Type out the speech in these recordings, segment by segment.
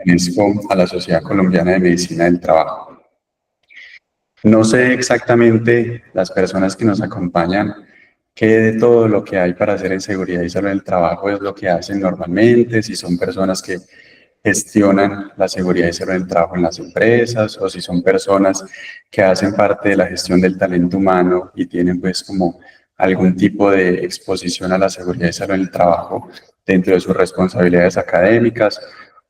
pertenezco a la Sociedad Colombiana de Medicina del Trabajo. No sé exactamente las personas que nos acompañan qué de todo lo que hay para hacer en seguridad y salud del trabajo es lo que hacen normalmente, si son personas que gestionan la seguridad y salud del trabajo en las empresas o si son personas que hacen parte de la gestión del talento humano y tienen pues como algún tipo de exposición a la seguridad y salud del trabajo dentro de sus responsabilidades académicas,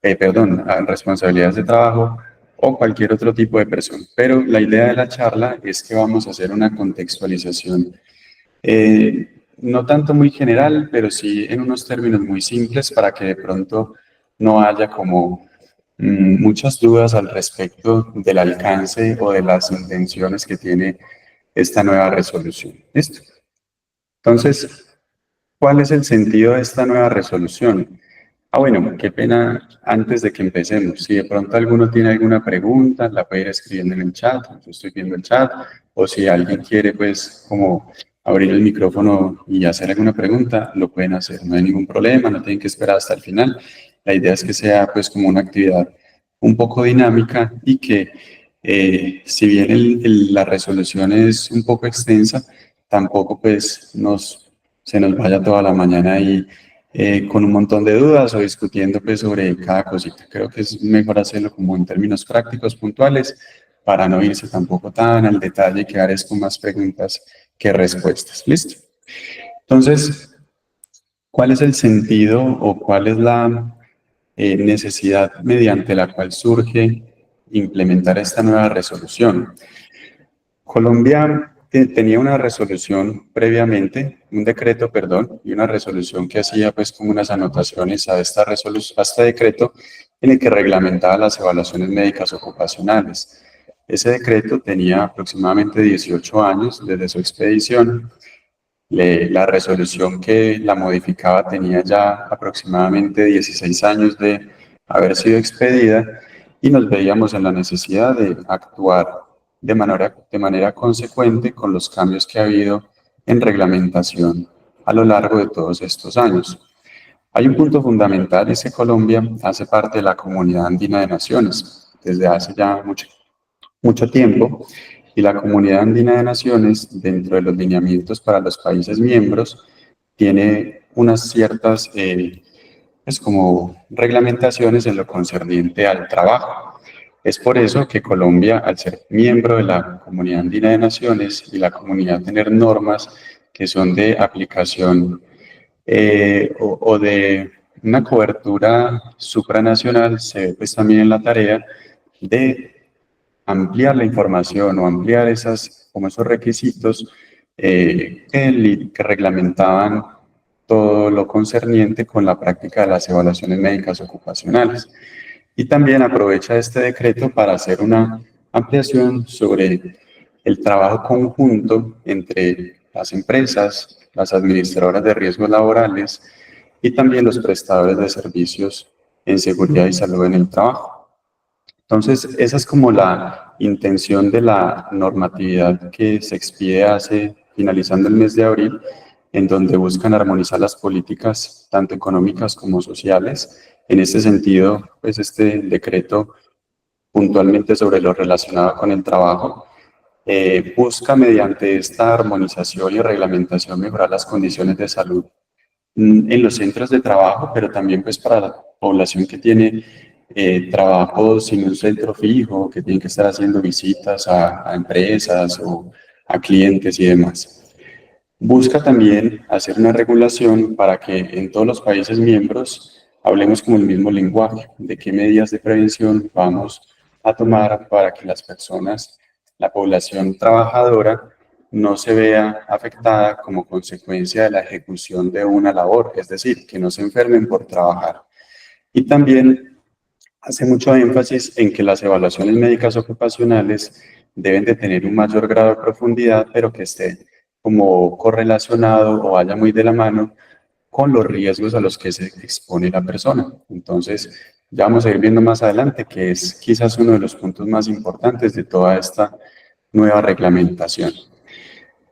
a responsabilidades de trabajo o cualquier otro tipo de persona. Pero la idea de la charla es que vamos a hacer una contextualización no tanto muy general, pero sí en unos términos muy simples para que de pronto no haya como muchas dudas al respecto del alcance o de las intenciones que tiene esta nueva resolución. ¿Listo? Entonces, ¿cuál es el sentido de esta nueva resolución? Bueno, qué pena antes de que empecemos. Si de pronto alguno tiene alguna pregunta, la puede ir escribiendo en el chat. Yo estoy viendo el chat. O si alguien quiere, pues, como abrir el micrófono y hacer alguna pregunta, lo pueden hacer. No hay ningún problema, no tienen que esperar hasta el final. La idea es que sea, pues, como una actividad un poco dinámica y que, si bien la resolución es un poco extensa, tampoco, pues, se nos vaya toda la mañana ahí con un montón de dudas o discutiendo pues sobre cada cosita. Creo que es mejor hacerlo como en términos prácticos, puntuales, para no irse tampoco tan al detalle y quedar es con más preguntas que respuestas. ¿Listo? Entonces, ¿cuál es el sentido o cuál es la necesidad mediante la cual surge implementar esta nueva resolución? Colombia tenía una resolución previamente, un decreto, perdón, y una resolución que hacía pues como unas anotaciones a a este decreto en el que reglamentaba las evaluaciones médicas ocupacionales. Ese decreto tenía aproximadamente 18 años desde su expedición. La resolución que la modificaba tenía ya aproximadamente 16 años de haber sido expedida y nos veíamos en la necesidad de actuar de manera consecuente con los cambios que ha habido en reglamentación a lo largo de todos estos años. Hay un punto fundamental, es que Colombia hace parte de la Comunidad Andina de Naciones desde hace ya mucho tiempo, y la Comunidad Andina de Naciones, dentro de los lineamientos para los países miembros, tiene unas ciertas pues como reglamentaciones en lo concerniente al trabajo. Es por eso que Colombia, al ser miembro de la Comunidad Andina de Naciones y la comunidad tener normas que son de aplicación o de una cobertura supranacional, se ve pues también en la tarea de ampliar la información o ampliar como esos requisitos que reglamentaban todo lo concerniente con la práctica de las evaluaciones médicas ocupacionales. Y también aprovecha este decreto para hacer una ampliación sobre el trabajo conjunto entre las empresas, las administradoras de riesgos laborales y también los prestadores de servicios en seguridad y salud en el trabajo. Entonces, esa es como la intención de la normatividad que se expide finalizando el mes de abril, en donde buscan armonizar las políticas tanto económicas como sociales. En este sentido, pues este decreto puntualmente sobre lo relacionado con el trabajo busca mediante esta armonización y reglamentación mejorar las condiciones de salud en los centros de trabajo, pero también pues para la población que tiene trabajo sin un centro fijo, que tiene que estar haciendo visitas a empresas o a clientes y demás. Busca también hacer una regulación para que en todos los países miembros hablemos como el mismo lenguaje, de qué medidas de prevención vamos a tomar para que las personas, la población trabajadora, no se vea afectada como consecuencia de la ejecución de una labor, es decir, que no se enfermen por trabajar. Y también hace mucho énfasis en que las evaluaciones médicas ocupacionales deben de tener un mayor grado de profundidad, pero que esté como correlacionado o vaya muy de la mano con los riesgos a los que se expone la persona. Entonces, ya vamos a ir viendo más adelante que es quizás uno de los puntos más importantes de toda esta nueva reglamentación.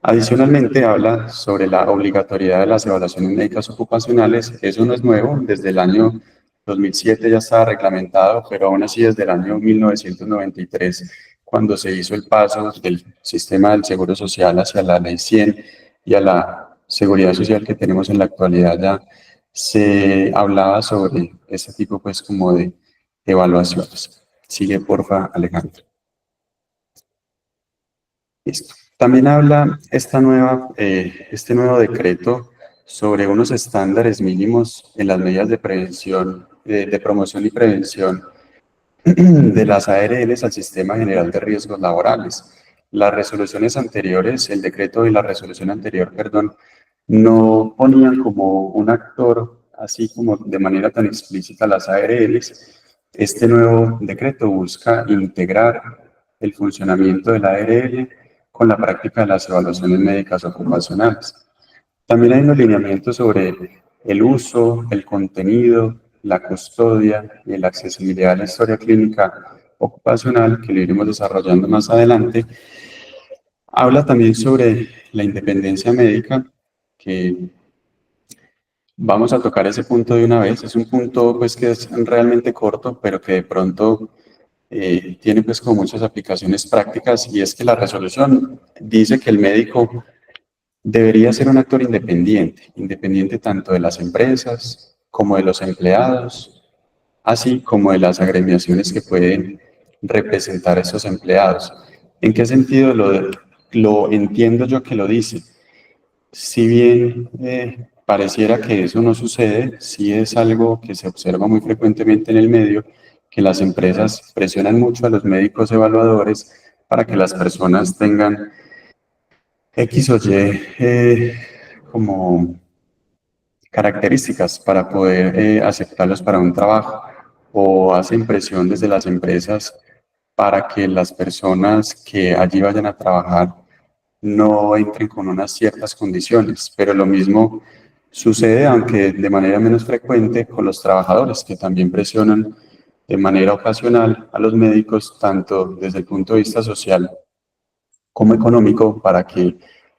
Adicionalmente, habla sobre la obligatoriedad de las evaluaciones médicas ocupacionales. Eso no es nuevo. Desde el año 2007 ya estaba reglamentado, pero aún así desde el año 1993, cuando se hizo el paso del sistema del Seguro Social hacia la Ley 100 y a la seguridad social que tenemos en la actualidad, ya se hablaba sobre ese tipo pues como de evaluaciones. Sigue, porfa, Alejandro. Listo. También habla este nuevo decreto sobre unos estándares mínimos en las medidas de prevención, de promoción y prevención de las ARLs al Sistema General de Riesgos Laborales. Las resoluciones anteriores, el decreto y la resolución anterior, perdón, no ponían como un actor, así como de manera tan explícita las ARLs. Este nuevo decreto busca integrar el funcionamiento de la ARL con la práctica de las evaluaciones médicas ocupacionales. También hay unos lineamientos sobre el uso, el contenido, la custodia y la accesibilidad a la historia clínica ocupacional, que lo iremos desarrollando más adelante. Habla también sobre la independencia médica, que vamos a tocar ese punto de una vez. Es un punto pues que es realmente corto, pero que de pronto tiene pues como muchas aplicaciones prácticas, y es que la resolución dice que el médico debería ser un actor independiente, independiente tanto de las empresas como de los empleados, así como de las agremiaciones que pueden representar a esos empleados. ¿En qué sentido lo entiendo yo que lo dice? Si bien pareciera que eso no sucede, sí es algo que se observa muy frecuentemente en el medio, que las empresas presionan mucho a los médicos evaluadores para que las personas tengan X o Y como características para poder aceptarlos para un trabajo, o hacen presión desde las empresas para que las personas que allí vayan a trabajar no entren con unas ciertas condiciones, pero lo mismo sucede, aunque de manera menos frecuente, con los trabajadores, que también presionan de manera ocasional a los médicos, tanto desde el punto de vista social como económico, para que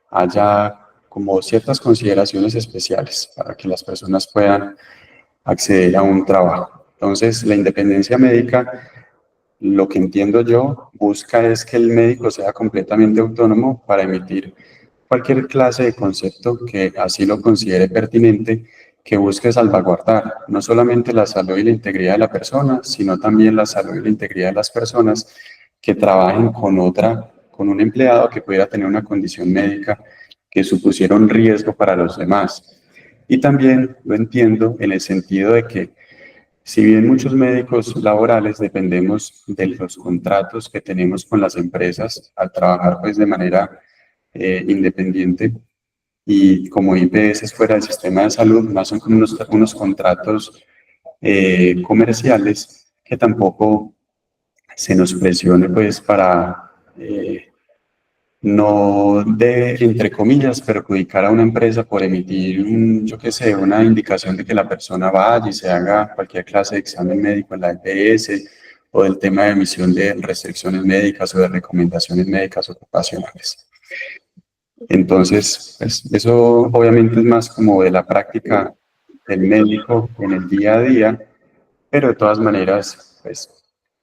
haya como ciertas consideraciones especiales para que las personas puedan acceder a un trabajo. Entonces, la independencia médica, lo que entiendo yo, busca es que el médico sea completamente autónomo para emitir cualquier clase de concepto que así lo considere pertinente, que busque salvaguardar no solamente la salud y la integridad de la persona, sino también la salud y la integridad de las personas que trabajen con un empleado que pudiera tener una condición médica que supusiera un riesgo para los demás. Y también lo entiendo en el sentido de que, si bien muchos médicos laborales dependemos de los contratos que tenemos con las empresas al trabajar pues de manera independiente, y como IPS fuera del sistema de salud, más son como unos contratos comerciales, que tampoco se nos presione pues para no de, entre comillas, perjudicar a una empresa por emitir, yo qué sé, una indicación de que la persona vaya y se haga cualquier clase de examen médico en la EPS, o del tema de emisión de restricciones médicas o de recomendaciones médicas ocupacionales. Entonces, pues, eso obviamente es más como de la práctica del médico en el día a día, pero de todas maneras, pues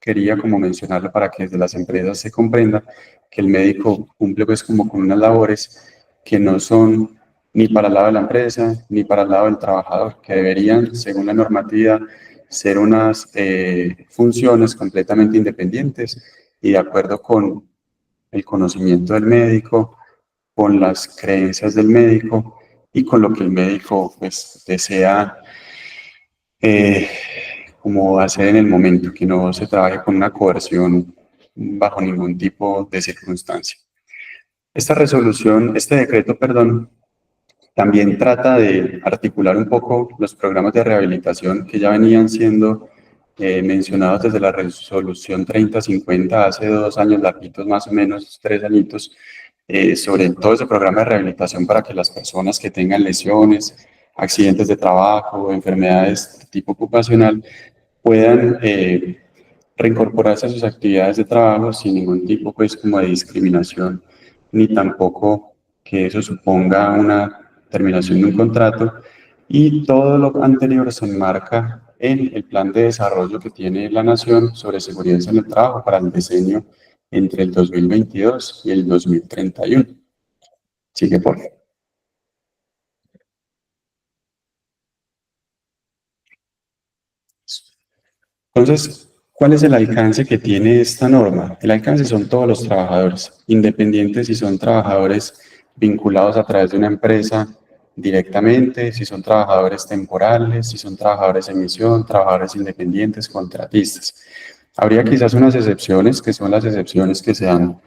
quería como mencionarlo para que desde las empresas se comprenda que el médico cumple pues como con unas labores que no son ni para el lado de la empresa ni para el lado del trabajador, que deberían, según la normativa, ser unas funciones completamente independientes y de acuerdo con el conocimiento del médico, con las creencias del médico y con lo que el médico pues desea eh, como hacer en el momento, que no se trabaje con una coerción bajo ningún tipo de circunstancia. Este decreto, perdón, también trata de articular un poco los programas de rehabilitación que ya venían siendo mencionados desde la resolución 3050 hace 2 años larguitos, más o menos 3 añitos, sobre todo ese programa de rehabilitación para que las personas que tengan lesiones, accidentes de trabajo, enfermedades de tipo ocupacional, puedan reincorporarse a sus actividades de trabajo sin ningún tipo pues como de discriminación, ni tampoco que eso suponga una terminación de un contrato. Y todo lo anterior se enmarca en el plan de desarrollo que tiene la Nación sobre seguridad en el trabajo para el diseño entre el 2022 y el 2031. Sigue por favor. Entonces, ¿cuál es el alcance que tiene esta norma? El alcance son todos los trabajadores, independientes si son trabajadores vinculados a través de una empresa directamente, si son trabajadores temporales, si son trabajadores en misión, trabajadores independientes, contratistas. Habría quizás unas excepciones, que son las excepciones que se han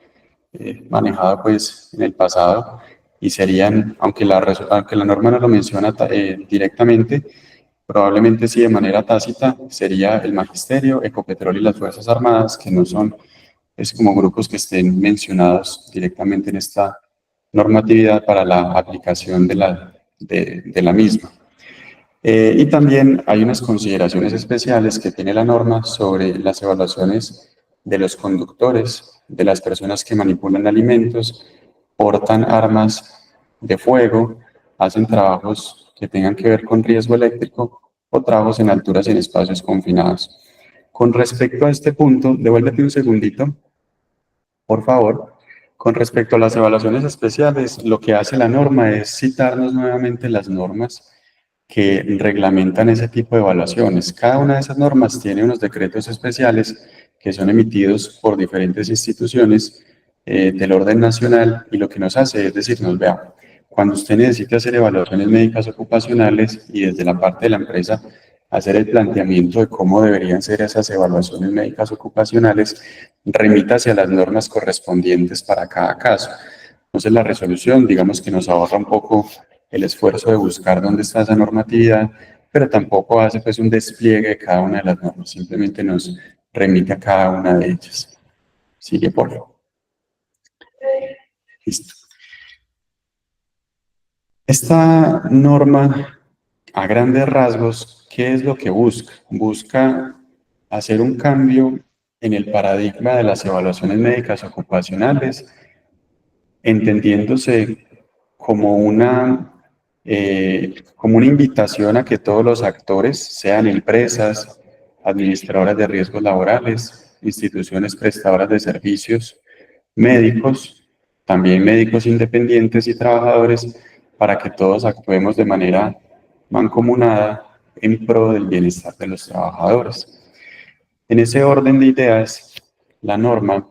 manejado pues en el pasado y serían, aunque la norma no lo menciona directamente, probablemente sí de manera tácita sería el Magisterio, Ecopetrol y las Fuerzas Armadas, que no son es como grupos que estén mencionados directamente en esta normatividad para la aplicación de la misma. Y también hay unas consideraciones especiales que tiene la norma sobre las evaluaciones de los conductores, de las personas que manipulan alimentos, portan armas de fuego, hacen trabajos que tengan que ver con riesgo eléctrico o trabajos en alturas y en espacios confinados. Con respecto a este punto, devuélvete un segundito, por favor. Con respecto a las evaluaciones especiales, lo que hace la norma es citarnos nuevamente las normas que reglamentan ese tipo de evaluaciones. Cada una de esas normas tiene unos decretos especiales que son emitidos por diferentes instituciones del orden nacional y lo que nos hace es decirnos, vea, cuando usted necesite hacer evaluaciones médicas ocupacionales y desde la parte de la empresa hacer el planteamiento de cómo deberían ser esas evaluaciones médicas ocupacionales, remítase a las normas correspondientes para cada caso. Entonces la resolución, digamos que nos ahorra un poco el esfuerzo de buscar dónde está esa normatividad, pero tampoco hace pues un despliegue de cada una de las normas, simplemente nos remite a cada una de ellas. Sigue por favor. Listo. Esta norma, a grandes rasgos, ¿qué es lo que busca? Busca hacer un cambio en el paradigma de las evaluaciones médicas ocupacionales, entendiéndose como como una invitación a que todos los actores, sean empresas, administradoras de riesgos laborales, instituciones prestadoras de servicios, médicos, también médicos independientes y trabajadores, para que todos actuemos de manera mancomunada en pro del bienestar de los trabajadores. En ese orden de ideas, la norma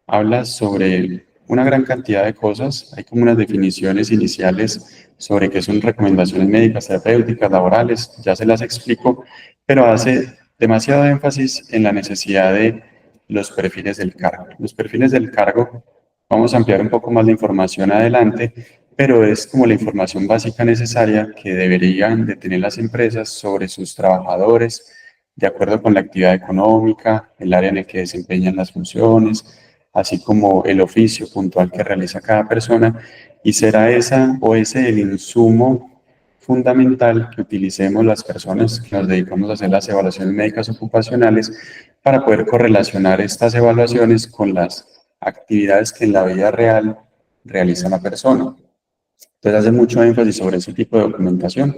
habla sobre una gran cantidad de cosas. Hay como unas definiciones iniciales sobre qué son recomendaciones médicas, terapéuticas, laborales, ya se las explico, pero hace demasiado énfasis en la necesidad de los perfiles del cargo. Los perfiles del cargo, vamos a ampliar un poco más la información adelante, pero es como la información básica necesaria que deberían de tener las empresas sobre sus trabajadores, de acuerdo con la actividad económica, el área en el que desempeñan las funciones, así como el oficio puntual que realiza cada persona, y será esa o ese el insumo fundamental que utilicemos las personas que nos dedicamos a hacer las evaluaciones médicas ocupacionales para poder correlacionar estas evaluaciones con las actividades que en la vida real realiza la persona. Entonces hace mucho énfasis sobre ese tipo de documentación.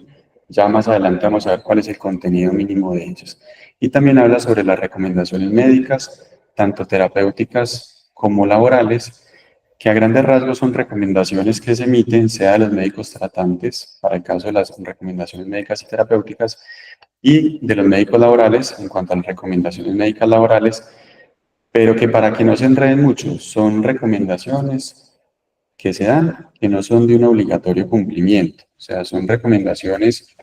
Ya más adelante vamos a ver cuál es el contenido mínimo de ellos. Y también habla sobre las recomendaciones médicas, tanto terapéuticas como laborales, que a grandes rasgos son recomendaciones que se emiten, sea de los médicos tratantes, para el caso de las recomendaciones médicas y terapéuticas, y de los médicos laborales, en cuanto a las recomendaciones médicas laborales, pero que para que no se enreden mucho, son recomendaciones que se dan que no son de un obligatorio cumplimiento, o sea, son recomendaciones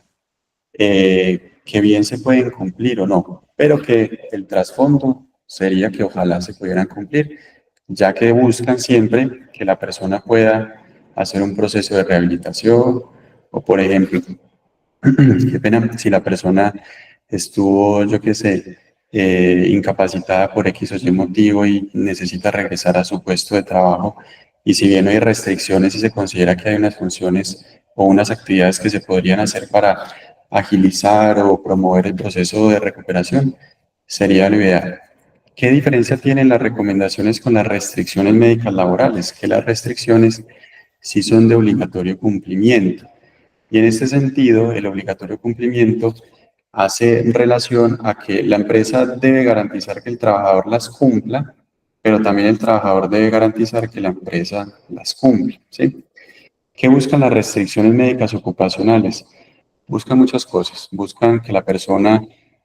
que bien se pueden cumplir o no, pero que el trasfondo sería que ojalá se pudieran cumplir, ya que buscan siempre que la persona pueda hacer un proceso de rehabilitación o, por ejemplo, qué pena, si la persona estuvo, yo qué sé, incapacitada por X o Y motivo y necesita regresar a su puesto de trabajo, y si bien no hay restricciones y se considera que hay unas funciones o unas actividades que se podrían hacer para agilizar o promover el proceso de recuperación, sería lo ideal. ¿Qué diferencia tienen las recomendaciones con las restricciones médicas laborales? Que las restricciones sí son de obligatorio cumplimiento. Y en este sentido, el obligatorio cumplimiento hace relación a que la empresa debe garantizar que el trabajador las cumpla, pero también el trabajador debe garantizar que la empresa las cumpla, ¿sí? ¿Qué buscan las restricciones médicas ocupacionales? Buscan muchas cosas. Buscan que la persona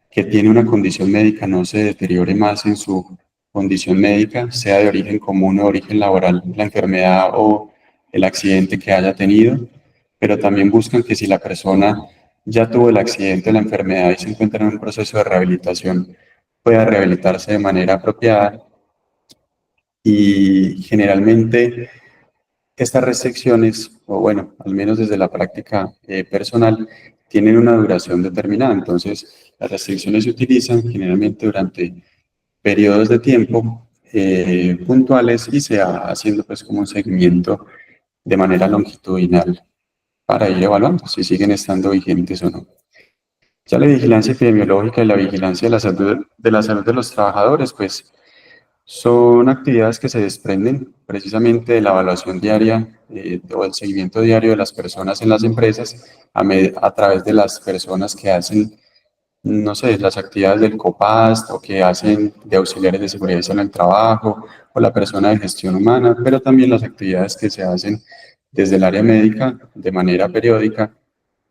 que tiene una condición médica no se deteriore más en su condición médica, sea de origen común o de origen laboral, la enfermedad o el accidente que haya tenido, pero también buscan que si la persona ya tuvo el accidente o la enfermedad y se encuentra en un proceso de rehabilitación, pueda rehabilitarse de manera apropiada y generalmente estas restricciones, o bueno, al menos desde la práctica personal, tienen una duración determinada. Entonces, las restricciones se utilizan generalmente durante periodos de tiempo puntuales y se va haciendo pues como un seguimiento de manera longitudinal para ir evaluando si siguen estando vigentes o no. Ya la vigilancia epidemiológica y la vigilancia de la salud de los trabajadores, pues son actividades que se desprenden precisamente de la evaluación diaria o el seguimiento diario de las personas en las empresas a través de las personas que hacen, no sé, las actividades del COPAST o que hacen de auxiliares de seguridad y salud en el trabajo o la persona de gestión humana, pero también las actividades que se hacen desde el área médica de manera periódica,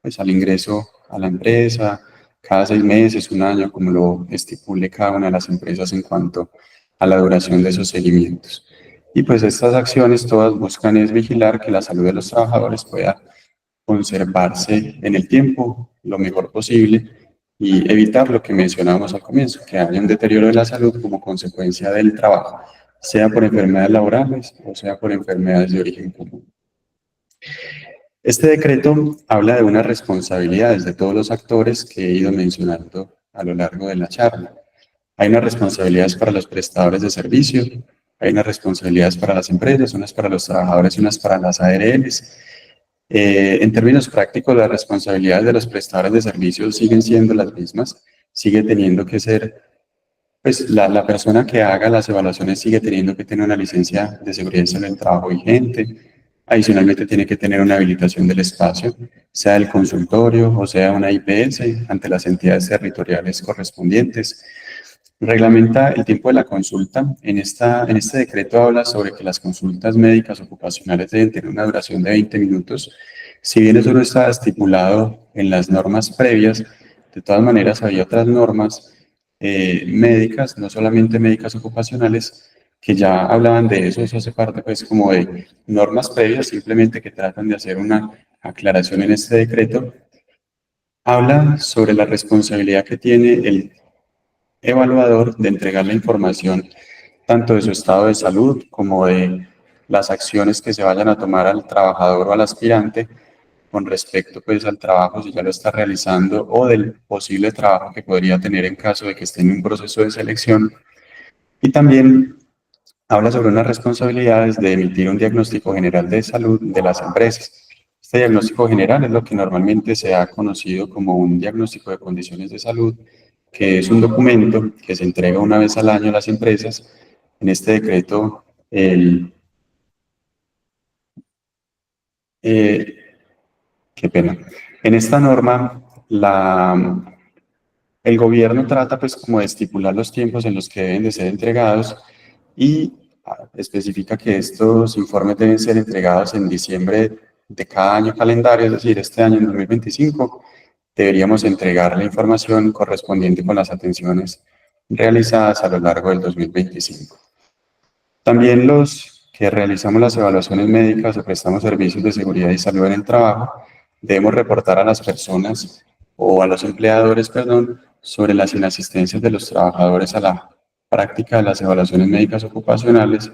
pues al ingreso a la empresa, cada 6 meses, un año, como lo estipule cada una de las empresas en cuanto a la duración de esos seguimientos. Y pues estas acciones todas buscan es vigilar que la salud de los trabajadores pueda conservarse en el tiempo lo mejor posible y evitar lo que mencionábamos al comienzo, que haya un deterioro de la salud como consecuencia del trabajo, sea por enfermedades laborales o sea por enfermedades de origen común. Este decreto habla de unas responsabilidades de todos los actores que he ido mencionando a lo largo de la charla. Hay unas responsabilidades para los prestadores de servicio, hay unas responsabilidades para las empresas, unas para los trabajadores y unas para las ARLs. En términos prácticos, las responsabilidades de los prestadores de servicios siguen siendo las mismas, sigue teniendo que ser, pues la persona que haga las evaluaciones sigue teniendo que tener una licencia de seguridad en el trabajo vigente, adicionalmente tiene que tener una habilitación del espacio, sea el consultorio o sea una IPS ante las entidades territoriales correspondientes. Reglamenta el tiempo de la consulta. En este decreto habla sobre que las consultas médicas ocupacionales deben tener una duración de 20 minutos. Si bien eso no está estipulado en las normas previas, de todas maneras había otras normas médicas, no solamente médicas ocupacionales, que ya hablaban de eso. Eso hace parte pues como de normas previas, simplemente que tratan de hacer una aclaración en este decreto. Habla sobre la responsabilidad que tiene el evaluador de entregar la información tanto de su estado de salud como de las acciones que se vayan a tomar al trabajador o al aspirante con respecto pues al trabajo si ya lo está realizando o del posible trabajo que podría tener en caso de que esté en un proceso de selección. Y también habla sobre unas responsabilidades de emitir un diagnóstico general de salud de las empresas. Este diagnóstico general es lo que normalmente se ha conocido como un diagnóstico de condiciones de salud, que es un documento que se entrega una vez al año a las empresas. En este decreto, eh, qué pena. En esta norma, el gobierno trata pues como de estipular los tiempos en los que deben de ser entregados y especifica que estos informes deben ser entregados en diciembre de cada año calendario, es decir, este año en 2025 deberíamos entregar la información correspondiente con las atenciones realizadas a lo largo del 2025. También los que realizamos las evaluaciones médicas o prestamos servicios de seguridad y salud en el trabajo, debemos reportar a las personas o a los empleadores, perdón, sobre las inasistencias de los trabajadores a la práctica de las evaluaciones médicas ocupacionales.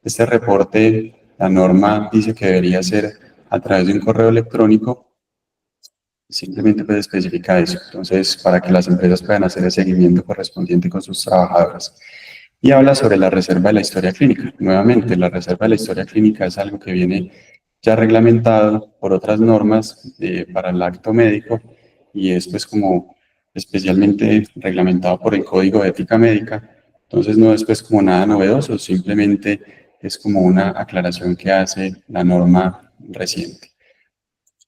Este reporte, la norma dice que debería ser a través de un correo electrónico, simplemente pues especifica eso. Entonces, para que las empresas puedan hacer el seguimiento correspondiente con sus trabajadores. Y habla sobre la reserva de la historia clínica. Nuevamente, la reserva de la historia clínica es algo que viene ya reglamentado por otras normas para el acto médico y es pues como especialmente reglamentado por el Código de Ética Médica. Entonces no es pues como nada novedoso, simplemente es como una aclaración que hace la norma reciente.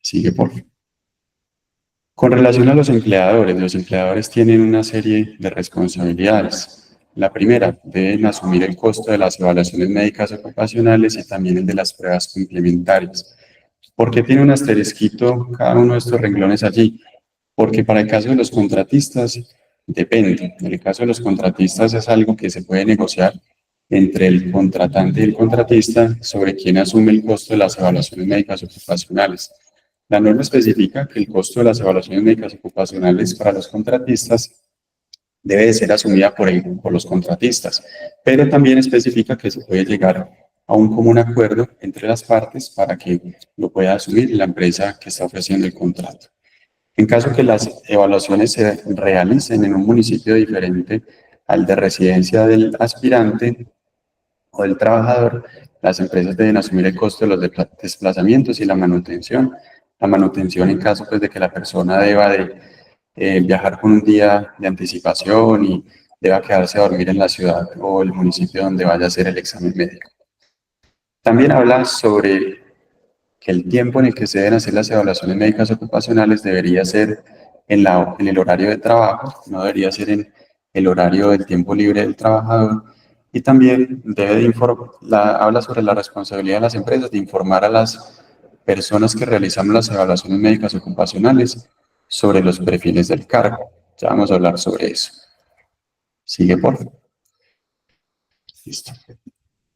Sigue por favor. Con relación a los empleadores tienen una serie de responsabilidades. La primera, deben asumir el costo de las evaluaciones médicas ocupacionales y también el de las pruebas complementarias. ¿Por qué tiene un asterisquito cada uno de estos renglones allí? Porque para el caso de los contratistas, depende. En el caso de los contratistas es algo que se puede negociar entre el contratante y el contratista sobre quién asume el costo de las evaluaciones médicas ocupacionales. La norma especifica que el costo de las evaluaciones médicas ocupacionales para los contratistas debe de ser asumida por los contratistas, pero también especifica que se puede llegar a un común acuerdo entre las partes para que lo pueda asumir la empresa que está ofreciendo el contrato. En caso que las evaluaciones se realicen en un municipio diferente al de residencia del aspirante o del trabajador, las empresas deben asumir el costo de los desplazamientos y la manutención. La manutención en caso pues, de que la persona deba de viajar con un día de anticipación y deba quedarse a dormir en la ciudad o el municipio donde vaya a hacer el examen médico. También habla sobre que el tiempo en el que se deben hacer las evaluaciones médicas ocupacionales debería ser en el horario de trabajo, no debería ser en el horario del tiempo libre del trabajador. Y también habla sobre la responsabilidad de las empresas de informar a las personas que realizamos las evaluaciones médicas ocupacionales sobre los perfiles del cargo. Ya vamos a hablar sobre eso. Sigue, por favor. Listo.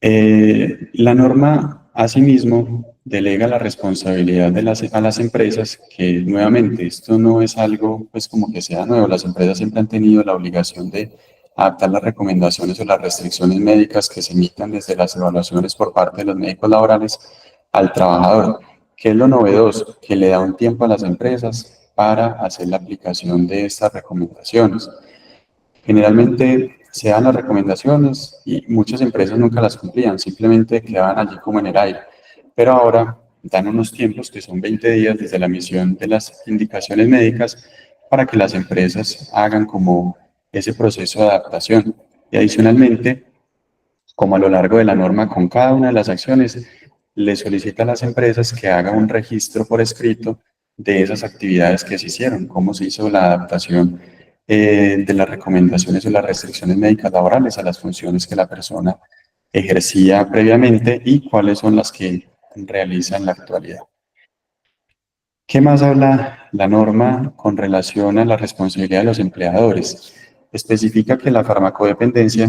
La norma, asimismo, delega la responsabilidad a las empresas, que nuevamente esto no es algo pues como que sea nuevo, las empresas siempre han tenido la obligación de adaptar las recomendaciones o las restricciones médicas que se emitan desde las evaluaciones por parte de los médicos laborales al trabajador. ¿Qué es lo novedoso? Que le da un tiempo a las empresas para hacer la aplicación de estas recomendaciones. Generalmente se dan las recomendaciones y muchas empresas nunca las cumplían, simplemente quedaban allí como en el aire. Pero ahora dan unos tiempos que son 20 días desde la emisión de las indicaciones médicas para que las empresas hagan como ese proceso de adaptación. Y adicionalmente, como a lo largo de la norma con cada una de las acciones, le solicita a las empresas que hagan un registro por escrito de esas actividades que se hicieron, cómo se hizo la adaptación de las recomendaciones o las restricciones médicas laborales a las funciones que la persona ejercía previamente y cuáles son las que realiza en la actualidad. ¿Qué más habla la norma con relación a la responsabilidad de los empleadores? Especifica que la farmacodependencia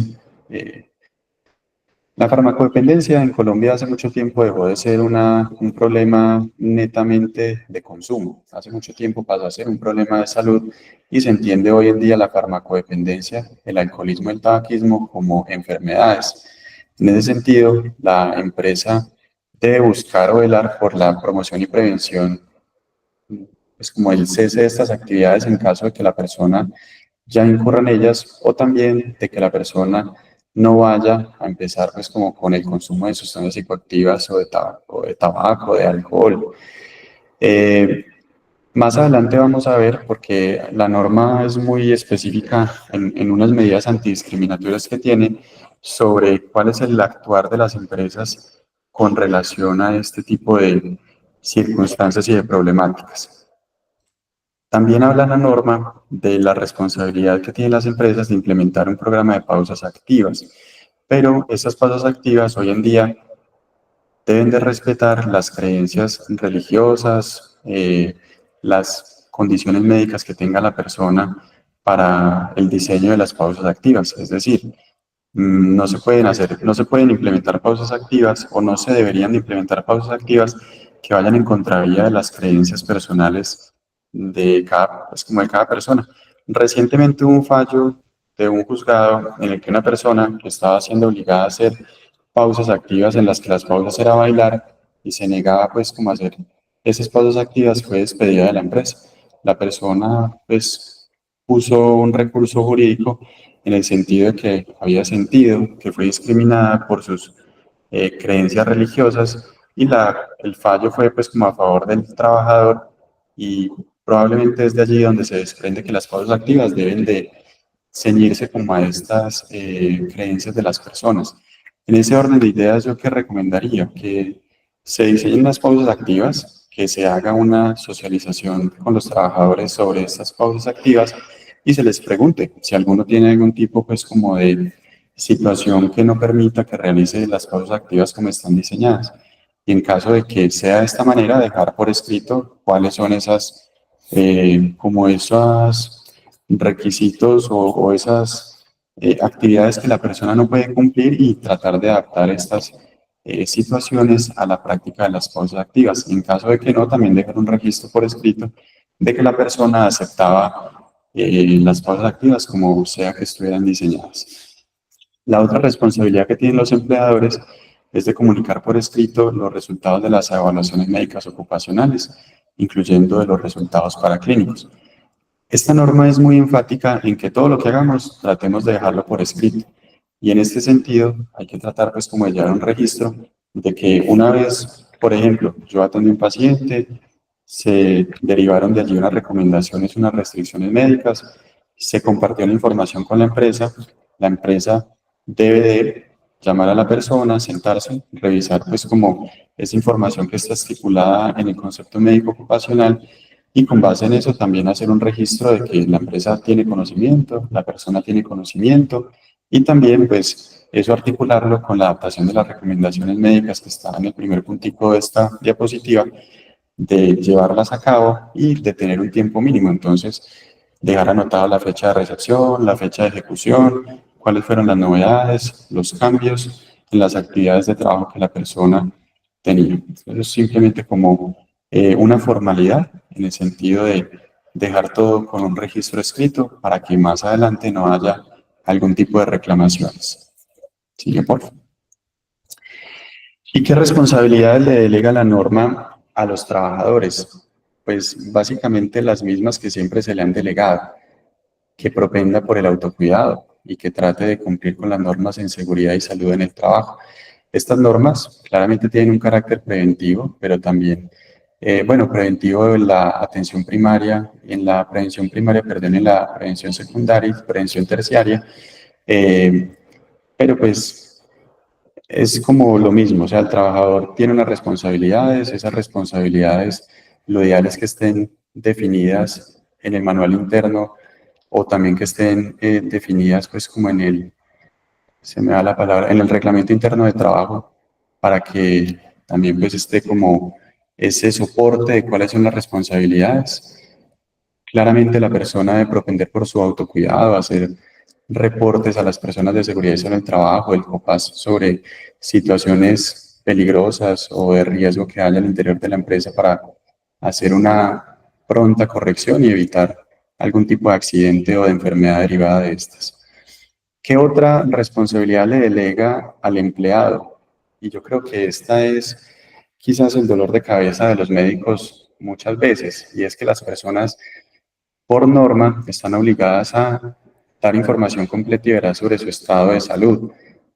en Colombia hace mucho tiempo dejó de ser un problema netamente de consumo. Hace mucho tiempo pasó a ser un problema de salud y se entiende hoy en día la farmacodependencia, el alcoholismo y el tabaquismo como enfermedades. En ese sentido, la empresa debe buscar o velar por la promoción y prevención, pues como el cese de estas actividades en caso de que la persona ya incurra en ellas o también de que la persona no vaya a empezar pues como con el consumo de sustancias psicoactivas o de alcohol. Eh, Más adelante vamos a ver, porque la norma es muy específica en unas medidas antidiscriminatorias que tiene sobre cuál es el actuar de las empresas con relación a este tipo de circunstancias y de problemáticas. También habla la norma de la responsabilidad que tienen las empresas de implementar un programa de pausas activas, pero esas pausas activas hoy en día deben de respetar las creencias religiosas, las condiciones médicas que tenga la persona para el diseño de las pausas activas. Es decir, no se pueden implementar pausas activas o no se deberían de implementar pausas activas que vayan en contravía de las creencias personales de cada, pues como de cada persona. Recientemente hubo un fallo de un juzgado en el que una persona que estaba siendo obligada a hacer pausas activas, en las que las pausas era bailar y se negaba pues como a hacer esas pausas activas, fue despedida de la empresa. La persona pues puso un recurso jurídico en el sentido de que había sentido que fue discriminada por sus creencias religiosas y el fallo fue pues como a favor del trabajador y probablemente es de allí donde se desprende que las pausas activas deben de ceñirse como a estas creencias de las personas. En ese orden de ideas, yo qué recomendaría que Se diseñen unas pausas activas, que se haga una socialización con los trabajadores sobre estas pausas activas y se les pregunte si alguno tiene algún tipo, pues, como de situación que no permita que realice las pausas activas como están diseñadas. Y en caso de que sea de esta manera, dejar por escrito cuáles son esas, como esos requisitos o esas actividades que la persona no puede cumplir y tratar de adaptar estas situaciones a la práctica de las pausas activas. En caso de que no, también dejar un registro por escrito de que la persona aceptaba las pausas activas como sea que estuvieran diseñadas. La otra responsabilidad que tienen los empleadores es de comunicar por escrito los resultados de las evaluaciones médicas ocupacionales, incluyendo de los resultados paraclínicos. Esta norma es muy enfática en que todo lo que hagamos tratemos de dejarlo por escrito. Y en este sentido hay que tratar pues como de llevar un registro de que una vez, por ejemplo, yo atendí a un paciente, se derivaron de allí unas recomendaciones, unas restricciones médicas, se compartió la información con la empresa debe de llamar a la persona, sentarse, revisar pues como esa información que está estipulada en el concepto médico ocupacional y con base en eso también hacer un registro de que la empresa tiene conocimiento, la persona tiene conocimiento y también pues eso articularlo con la adaptación de las recomendaciones médicas que están en el primer puntico de esta diapositiva, de llevarlas a cabo y de tener un tiempo mínimo. Entonces, dejar anotada la fecha de recepción, la fecha de ejecución, cuáles fueron las novedades, los cambios en las actividades de trabajo que la persona tenía. Eso es simplemente como una formalidad en el sentido de dejar todo con un registro escrito para que más adelante no haya algún tipo de reclamaciones. Sigue, por favor. ¿Y qué responsabilidades le delega la norma a los trabajadores? Pues básicamente las mismas que siempre se le han delegado, que propenda por el autocuidado y que trate de cumplir con las normas en seguridad y salud en el trabajo. Estas normas claramente tienen un carácter preventivo, pero también, bueno, preventivo en la atención primaria, en la prevención primaria, perdón, en la prevención secundaria y prevención terciaria, pero pues es como lo mismo, o sea, el trabajador tiene unas responsabilidades, esas responsabilidades, lo ideal es que estén definidas en el manual interno o también que estén definidas pues como en el, se me da la palabra, en el reglamento interno de trabajo para que también pues esté como ese soporte de cuáles son las responsabilidades. Claramente la persona debe propender por su autocuidado, hacer reportes a las personas de seguridad y salud en el trabajo, el COPAS, sobre situaciones peligrosas o de riesgo que haya al interior de la empresa para hacer una pronta corrección y evitar algún tipo de accidente o de enfermedad derivada de estas. ¿Qué otra responsabilidad le delega al empleado? Y yo creo que esta es quizás el dolor de cabeza de los médicos muchas veces, y es que las personas por norma están obligadas a dar información completa y veraz sobre su estado de salud.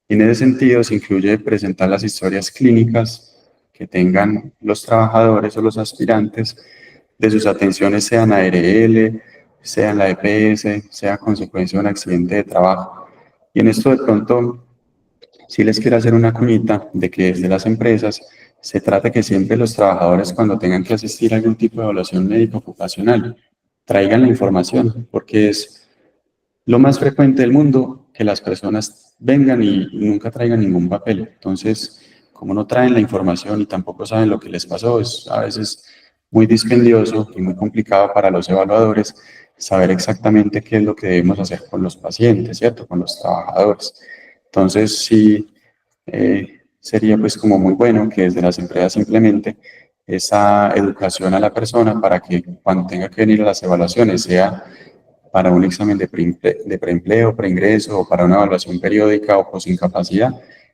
Y en ese sentido se incluye presentar las historias clínicas que tengan los trabajadores o los aspirantes de sus atenciones, sean ARL, sean la EPS, sea consecuencia de un accidente de trabajo. Y en esto de pronto sí les quiero hacer una cuñita de que desde las empresas se trata que siempre los trabajadores cuando tengan que asistir a algún tipo de evaluación médica ocupacional traigan la información, porque es lo más frecuente del mundo que las personas vengan y nunca traigan ningún papel. Entonces, como no traen la información y tampoco saben lo que les pasó, es a veces muy dispendioso y muy complicado para los evaluadores saber exactamente qué es lo que debemos hacer con los pacientes, ¿cierto? Con los trabajadores. Entonces, sí, sería pues como muy bueno que desde las empresas simplemente esa educación a la persona para que cuando tenga que venir a las evaluaciones sea para un examen de preempleo, preingreso o para una evaluación periódica o posincapacidad,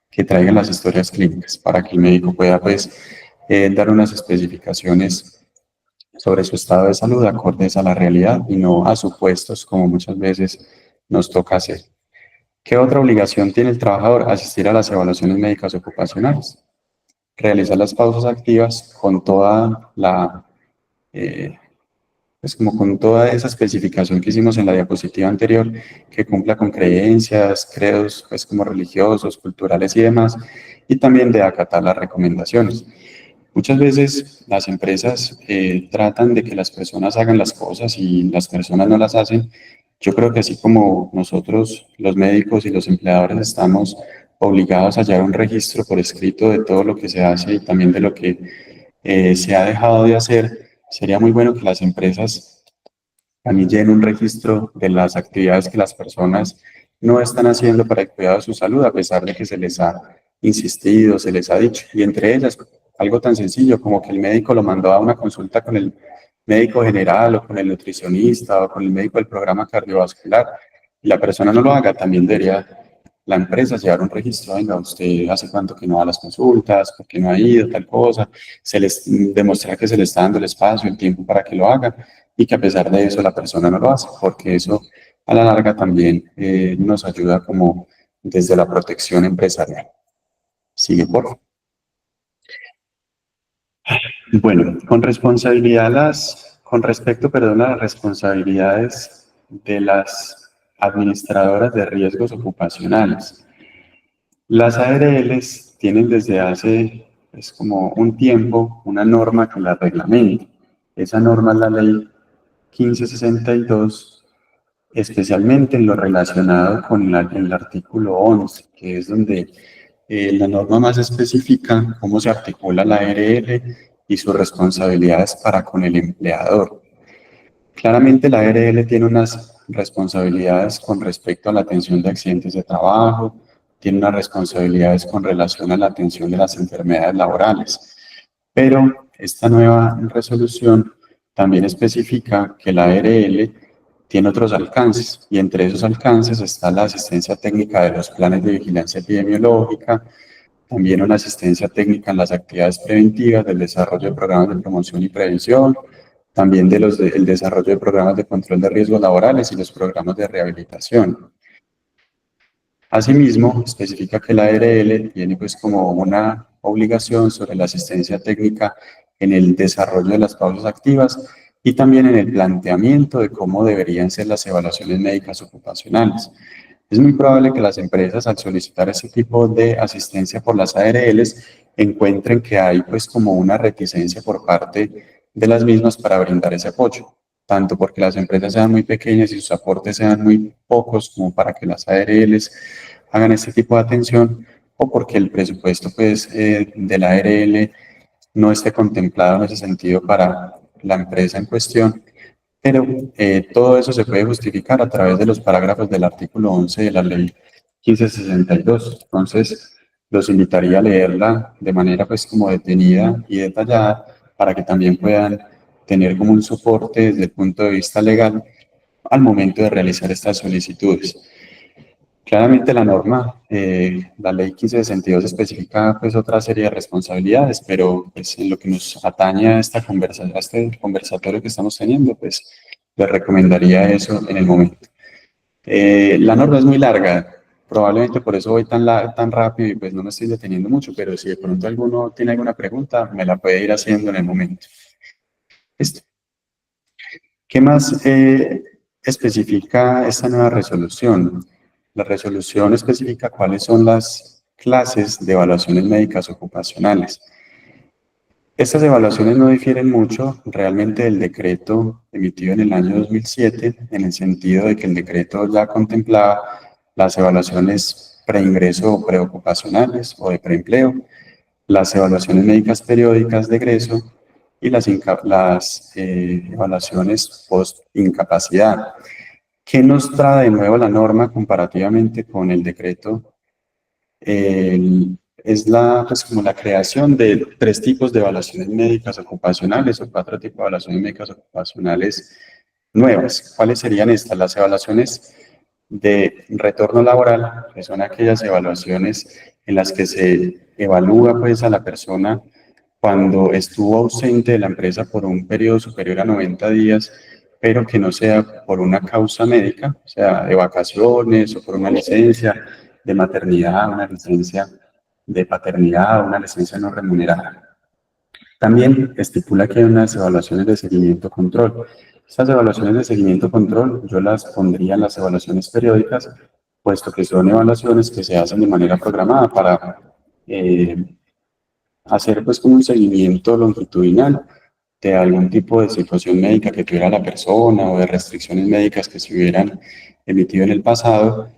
que traigan las historias clínicas para que el médico pueda pues dar unas especificaciones sobre su estado de salud acordes a la realidad y no a supuestos como muchas veces nos toca hacer. ¿Qué otra obligación tiene el trabajador? Asistir a las evaluaciones médicas ocupacionales, realizar las pausas activas con toda la pues como con toda esa especificación que hicimos en la diapositiva anterior, que cumpla con creencias, credos, pues como religiosos, culturales y demás, y también de acatar las recomendaciones. Muchas veces las empresas tratan de que las personas hagan las cosas y las personas no las hacen. Yo creo que así como nosotros, los médicos y los empleadores, estamos obligados a llevar un registro por escrito de todo lo que se hace y también de lo que se ha dejado de hacer, sería muy bueno que las empresas también lleven un registro de las actividades que las personas no están haciendo para el cuidado de su salud, a pesar de que se les ha insistido, se les ha dicho. Y entre ellas, algo tan sencillo como que el médico lo mandó a una consulta con el médico general o con el nutricionista o con el médico del programa cardiovascular y la persona no lo haga, también debería la empresa llevar un registro. Venga, usted hace cuánto que no va a las consultas, por qué no ha ido, tal cosa, se les demostrar que se le está dando el espacio, el tiempo para que lo haga y que a pesar de eso la persona no lo hace, porque eso a la larga también nos ayuda como desde la protección empresarial. Sigue, por favor. Bueno, con respecto, perdón, a las responsabilidades de las administradoras de riesgos ocupacionales. Las ARLs tienen desde hace como un tiempo una norma que la reglamenta. Esa norma es la ley 1562, especialmente en lo relacionado con el artículo 11, que es donde la norma más especifica cómo se articula la ARL y sus responsabilidades para con el empleador. Claramente la ARL tiene unas responsabilidades con respecto a la atención de accidentes de trabajo, tiene unas responsabilidades con relación a la atención de las enfermedades laborales, pero esta nueva resolución también especifica que la ARL tiene otros alcances y entre esos alcances está la asistencia técnica de los planes de vigilancia epidemiológica, también una asistencia técnica en las actividades preventivas, del desarrollo de programas de promoción y prevención, también el desarrollo de programas de control de riesgos laborales y los programas de rehabilitación. Asimismo, especifica que la ARL tiene pues como una obligación sobre la asistencia técnica en el desarrollo de las pausas activas y también en el planteamiento de cómo deberían ser las evaluaciones médicas ocupacionales. Es muy probable que las empresas al solicitar ese tipo de asistencia por las ARLs encuentren que hay pues como una reticencia por parte de las mismas para brindar ese apoyo, tanto porque las empresas sean muy pequeñas y sus aportes sean muy pocos como para que las ARLs hagan este tipo de atención, o porque el presupuesto pues, de la ARL no esté contemplado en ese sentido para la empresa en cuestión. Pero todo eso se puede justificar a través de los parágrafos del artículo 11 de la ley 1562. Entonces, los invitaría a leerla de manera pues como detenida y detallada para que también puedan tener como un soporte desde el punto de vista legal al momento de realizar estas solicitudes. Claramente la norma, la ley 1562 especifica pues otra serie de responsabilidades, pero pues en lo que nos atañe a a este conversatorio que estamos teniendo, pues les recomendaría eso en el momento. La norma es muy larga, probablemente por eso voy tan rápido y pues no me estoy deteniendo mucho, pero si de pronto alguno tiene alguna pregunta, me la puede ir haciendo en el momento. Listo. ¿Qué más especifica esta nueva resolución? La resolución especifica cuáles son las clases de evaluaciones médicas ocupacionales. Estas evaluaciones no difieren mucho realmente del decreto emitido en el año 2007, en el sentido de que el decreto ya contemplaba las evaluaciones preingreso o preocupacionales o de preempleo, las evaluaciones médicas periódicas de egreso y las evaluaciones post-incapacidad. ¿Qué nos trae de nuevo la norma comparativamente con el decreto? Es pues, como la creación de 3 tipos de evaluaciones médicas ocupacionales o 4 tipos de evaluaciones médicas ocupacionales nuevas. ¿Cuáles serían estas? Las evaluaciones de retorno laboral, que son aquellas evaluaciones en las que se evalúa pues, a la persona cuando estuvo ausente de la empresa por un periodo superior a 90 días, pero que no sea por una causa médica, o sea, de vacaciones o por una licencia de maternidad, una licencia de paternidad, una licencia no remunerada. También estipula que hay unas evaluaciones de seguimiento-control. Estas evaluaciones de seguimiento-control yo las pondría en las evaluaciones periódicas, puesto que son evaluaciones que se hacen de manera programada para hacer pues como un seguimiento longitudinal de algún tipo de situación médica que tuviera la persona o de restricciones médicas que se hubieran emitido en el pasado,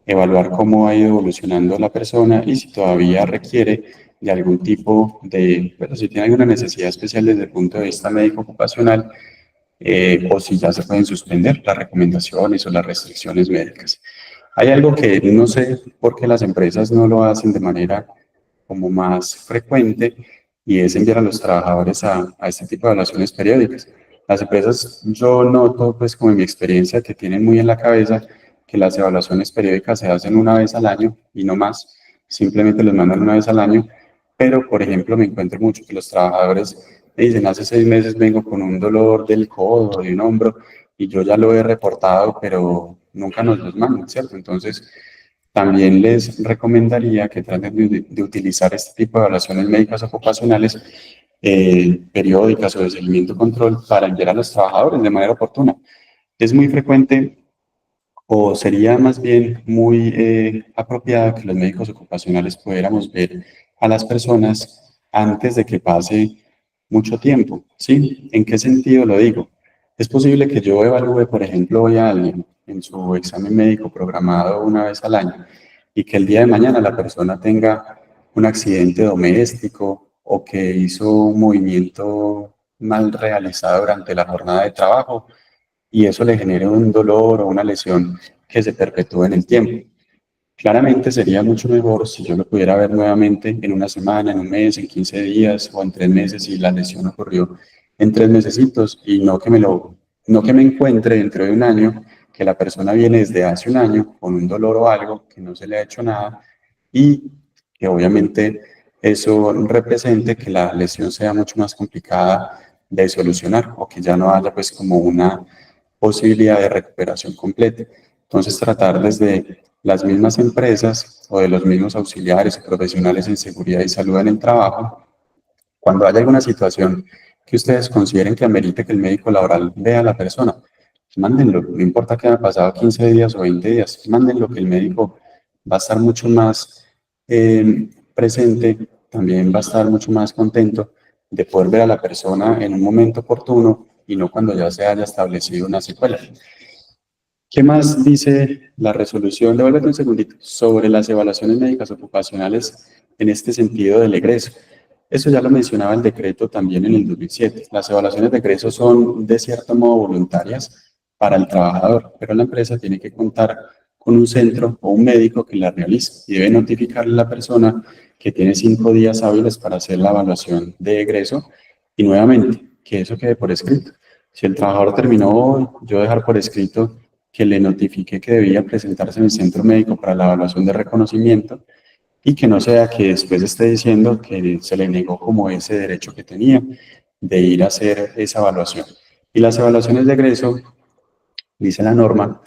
evaluar cómo ha ido evolucionando la persona y si todavía requiere de algún tipo de, bueno, si tiene alguna necesidad especial desde el punto de vista médico ocupacional, o si ya se pueden suspender las recomendaciones o las restricciones médicas. Hay algo que no sé por qué las empresas no lo hacen de manera como más frecuente y es enviar a los trabajadores a este tipo de evaluaciones periódicas. Las empresas, yo noto, pues como en mi experiencia, que tienen muy en la cabeza que las evaluaciones periódicas se hacen una vez al año y no más, simplemente los mandan una vez al año, pero por ejemplo me encuentro mucho que los trabajadores me dicen, hace 6 meses vengo con un dolor del codo, de un hombro, y yo ya lo he reportado, pero nunca nos los mandan, ¿cierto? Entonces, también les recomendaría que traten de utilizar este tipo de evaluaciones médicas ocupacionales periódicas o de seguimiento control para enviar a los trabajadores de manera oportuna. Es muy frecuente o sería más bien muy apropiado que los médicos ocupacionales pudiéramos ver a las personas antes de que pase mucho tiempo, ¿sí? ¿En qué sentido lo digo? Es posible que yo evalúe, por ejemplo, hoy a alguien en su examen médico programado una vez al año y que el día de mañana la persona tenga un accidente doméstico o que hizo un movimiento mal realizado durante la jornada de trabajo y eso le genere un dolor o una lesión que se perpetúe en el tiempo. Claramente sería mucho mejor si yo lo pudiera ver nuevamente en una semana, en un mes, en 15 días o en 3 meses si la lesión ocurrió en 3 mesecitos y no que me encuentre dentro de un año que la persona viene desde hace un año con un dolor o algo que no se le ha hecho nada y que obviamente eso represente que la lesión sea mucho más complicada de solucionar o que ya no haya pues como una posibilidad de recuperación completa. Entonces tratar desde las mismas empresas o de los mismos auxiliares o profesionales en seguridad y salud en el trabajo, cuando haya alguna situación que ustedes consideren que amerite que el médico laboral vea a la persona, mándenlo, no importa que haya pasado 15 días o 20 días, mándenlo que el médico va a estar mucho más presente, también va a estar mucho más contento de poder ver a la persona en un momento oportuno y no cuando ya se haya establecido una secuela. ¿Qué más dice la resolución? Devuélvete un segundito. Sobre las evaluaciones médicas ocupacionales en este sentido del egreso. Eso ya lo mencionaba el decreto también en el 2007. Las evaluaciones de egreso son de cierto modo voluntarias para el trabajador, pero la empresa tiene que contar con un centro o un médico que la realice y debe notificarle a la persona que tiene 5 días hábiles para hacer la evaluación de egreso y nuevamente que eso quede por escrito. Si el trabajador terminó hoy, yo dejar por escrito que le notifique que debía presentarse en el centro médico para la evaluación de reconocimiento y que no sea que después esté diciendo que se le negó como ese derecho que tenía de ir a hacer esa evaluación. Y las evaluaciones de egreso, dice la norma,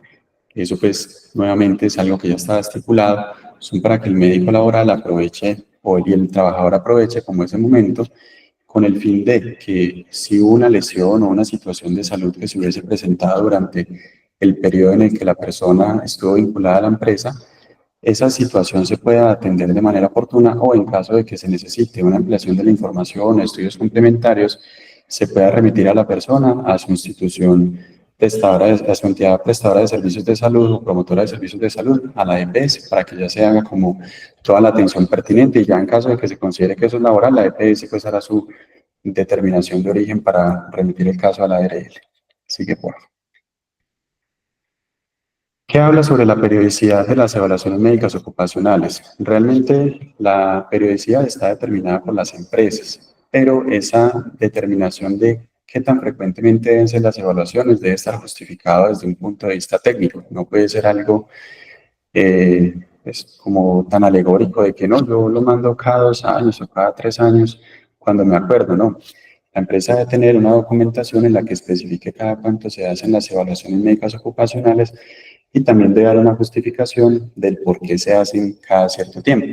eso pues nuevamente es algo que ya está estipulado, son para que el médico laboral aproveche o el trabajador aproveche como ese momento con el fin de que si hubo una lesión o una situación de salud que se hubiese presentado durante el periodo en el que la persona estuvo vinculada a la empresa, esa situación se pueda atender de manera oportuna o en caso de que se necesite una ampliación de la información o estudios complementarios, se pueda remitir a la persona a su institución prestadora, a su entidad prestadora de servicios de salud o promotora de servicios de salud, a la EPS, para que ya se haga como toda la atención pertinente y ya en caso de que se considere que eso es laboral, la EPS pues hará su determinación de origen para remitir el caso a la ARL. Sigue por favor. ¿Qué habla sobre la periodicidad de las evaluaciones médicas ocupacionales? Realmente la periodicidad está determinada por las empresas, pero esa determinación de qué tan frecuentemente deben ser las evaluaciones debe estar justificada desde un punto de vista técnico. No puede ser algo como tan alegórico de que no, yo lo mando cada 2 años o cada 3 años cuando me acuerdo, no. La empresa debe tener una documentación en la que especifique cada cuánto se hacen las evaluaciones médicas ocupacionales y también debe dar una justificación del por qué se hacen cada cierto tiempo.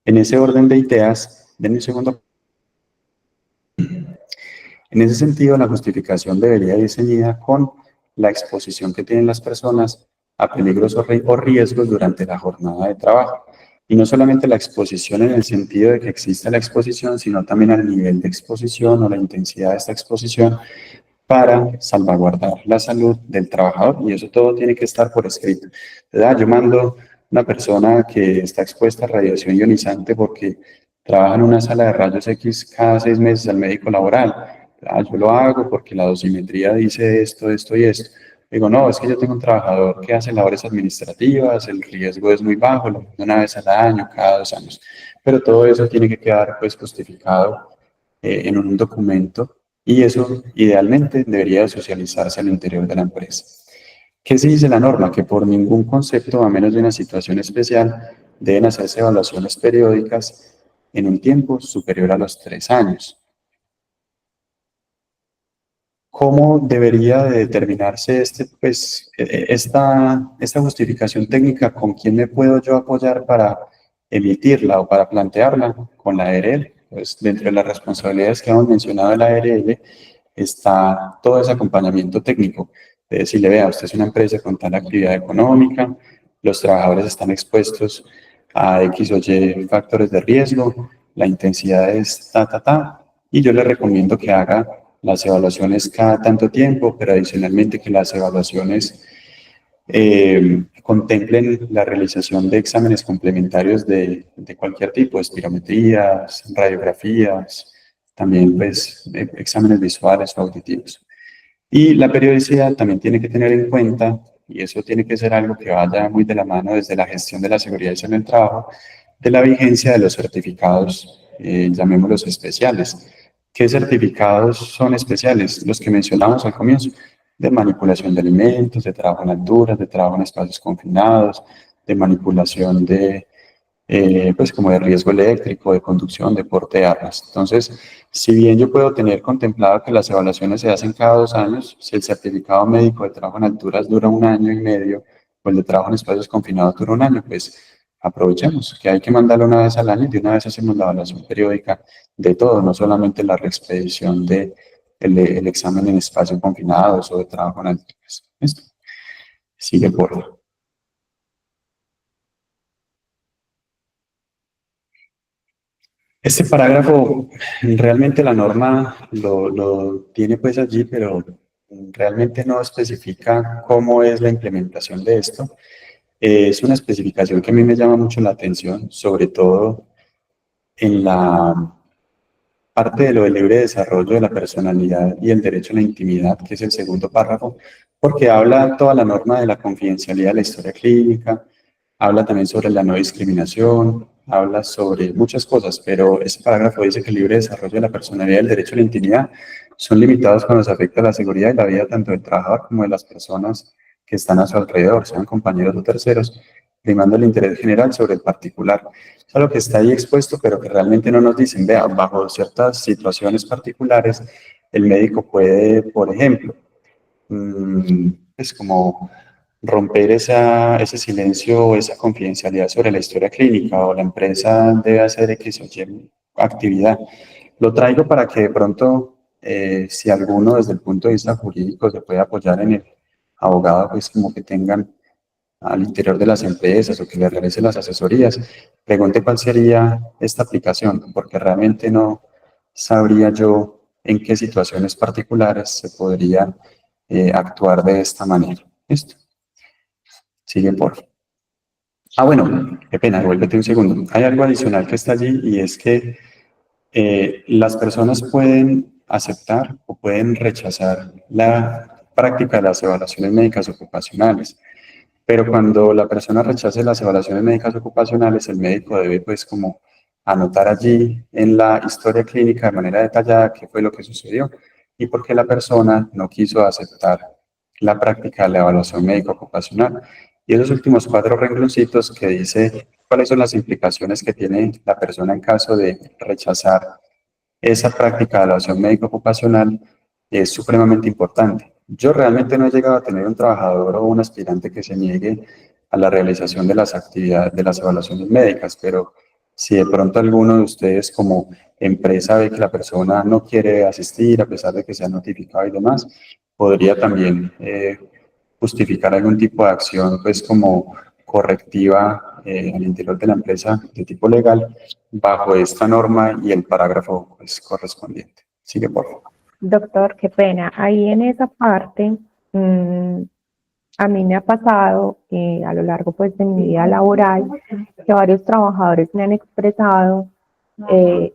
En ese orden de ideas, denme un segundo. En ese sentido, la justificación debería ir ceñida con la exposición que tienen las personas a peligros o riesgos durante la jornada de trabajo Y no solamente la exposición en el sentido de que exista la exposición, sino también al nivel de exposición o la intensidad de esta exposición para salvaguardar la salud del trabajador, y eso todo tiene que estar por escrito. ¿Verdad? Yo mando una persona que está expuesta a radiación ionizante porque trabaja en una sala de rayos X cada 6 meses al médico laboral. Yo lo hago porque la dosimetría dice esto, esto y esto. Digo, no, es que yo tengo un trabajador que hace labores administrativas, el riesgo es muy bajo, lo mando una vez al año, cada 2 años. Pero todo eso tiene que quedar pues justificado en un documento, y eso idealmente debería socializarse al interior de la empresa. ¿Qué se dice la norma? Que por ningún concepto, a menos de una situación especial, deben hacerse evaluaciones periódicas en un tiempo superior a los 3 años. ¿Cómo debería de determinarse esta justificación técnica? ¿Con quién me puedo yo apoyar para emitirla o para plantearla? Con la ARL. Pues dentro de las responsabilidades que hemos mencionado de la ARL está todo ese acompañamiento técnico. De decirle, vea, usted es una empresa con tal actividad económica, los trabajadores están expuestos a X o Y factores de riesgo, la intensidad es y yo le recomiendo que haga las evaluaciones cada tanto tiempo, pero adicionalmente que las evaluaciones contemplen la realización de exámenes complementarios de cualquier tipo, espirometrías, radiografías, también pues exámenes visuales o auditivos. Y la periodicidad también tiene que tener en cuenta, y eso tiene que ser algo que vaya muy de la mano desde la gestión de la seguridad y salud en el trabajo, de la vigencia de los certificados, llamémoslos especiales. ¿Qué certificados son especiales? Los que mencionamos al comienzo, de manipulación de alimentos, de trabajo en alturas, de trabajo en espacios confinados, de manipulación de pues como de riesgo eléctrico, de conducción, de porte de armas. Entonces, si bien yo puedo tener contemplado que las evaluaciones se hacen cada 2 años, si el certificado médico de trabajo en alturas dura 1 año y medio, o el de trabajo en espacios confinados dura 1 año, pues aprovechemos que hay que mandarlo una vez al año y de una vez hacemos la evaluación periódica de todo, no solamente la reexpedición de el examen en espacios confinados o de trabajo en alturas. ¿Listo? Sigue por favor. Este parágrafo, realmente la norma lo tiene pues allí, pero realmente no especifica cómo es la implementación de esto. Es una especificación que a mí me llama mucho la atención, sobre todo en la parte de lo del libre desarrollo de la personalidad y el derecho a la intimidad, que es el segundo párrafo, porque habla toda la norma de la confidencialidad de la historia clínica, habla también sobre la no discriminación, habla sobre muchas cosas, pero ese parágrafo dice que el libre desarrollo de la personalidad y el derecho a la intimidad son limitados cuando se afecta la seguridad y la vida tanto del trabajador como de las personas que están a su alrededor, sean compañeros o terceros, primando el interés general sobre el particular. Es algo que está ahí expuesto, pero que realmente no nos dicen, vea, bajo ciertas situaciones particulares, el médico puede, por ejemplo, es como romper ese silencio o esa confidencialidad sobre la historia clínica, o la empresa debe hacer X o Y actividad. Lo traigo para que de pronto, si alguno desde el punto de vista jurídico se puede apoyar en el abogado, pues como que tengan al interior de las empresas o que le realicen las asesorías, pregunte cuál sería esta aplicación, porque realmente no sabría yo en qué situaciones particulares se podría actuar de esta manera. ¿Listo? Sigue por. Ah, bueno, qué pena, vuélvete un segundo. Hay algo adicional que está allí, y es que las personas pueden aceptar o pueden rechazar la práctica de las evaluaciones médicas ocupacionales. Pero cuando la persona rechace las evaluaciones médicas ocupacionales, el médico debe pues como anotar allí en la historia clínica de manera detallada qué fue lo que sucedió y por qué la persona no quiso aceptar la práctica de la evaluación médica ocupacional. Y esos últimos 4 rengloncitos que dice cuáles son las implicaciones que tiene la persona en caso de rechazar esa práctica de evaluación médico ocupacional es supremamente importante. Yo realmente no he llegado a tener un trabajador o un aspirante que se niegue a la realización de las actividades, de las evaluaciones médicas, pero si de pronto alguno de ustedes como empresa ve que la persona no quiere asistir a pesar de que se ha notificado y demás, podría también justificar algún tipo de acción pues como correctiva al interior de la empresa de tipo legal bajo esta norma y el parágrafo pues, correspondiente. Sigue, por favor. Doctor, qué pena. Ahí en esa parte, a mí me ha pasado a lo largo pues de mi vida laboral que varios trabajadores me han expresado,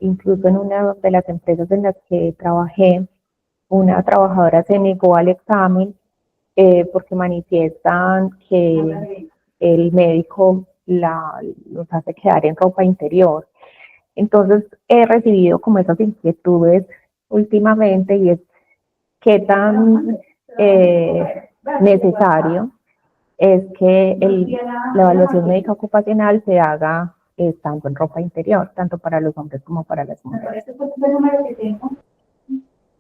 incluso en una de las empresas en las que trabajé, una trabajadora se negó al examen porque manifiestan que el médico los hace quedar en ropa interior. Entonces he recibido como esas inquietudes últimamente y es qué tan necesario es que la evaluación médica ocupacional se haga tanto en ropa interior, tanto para los hombres como para las mujeres.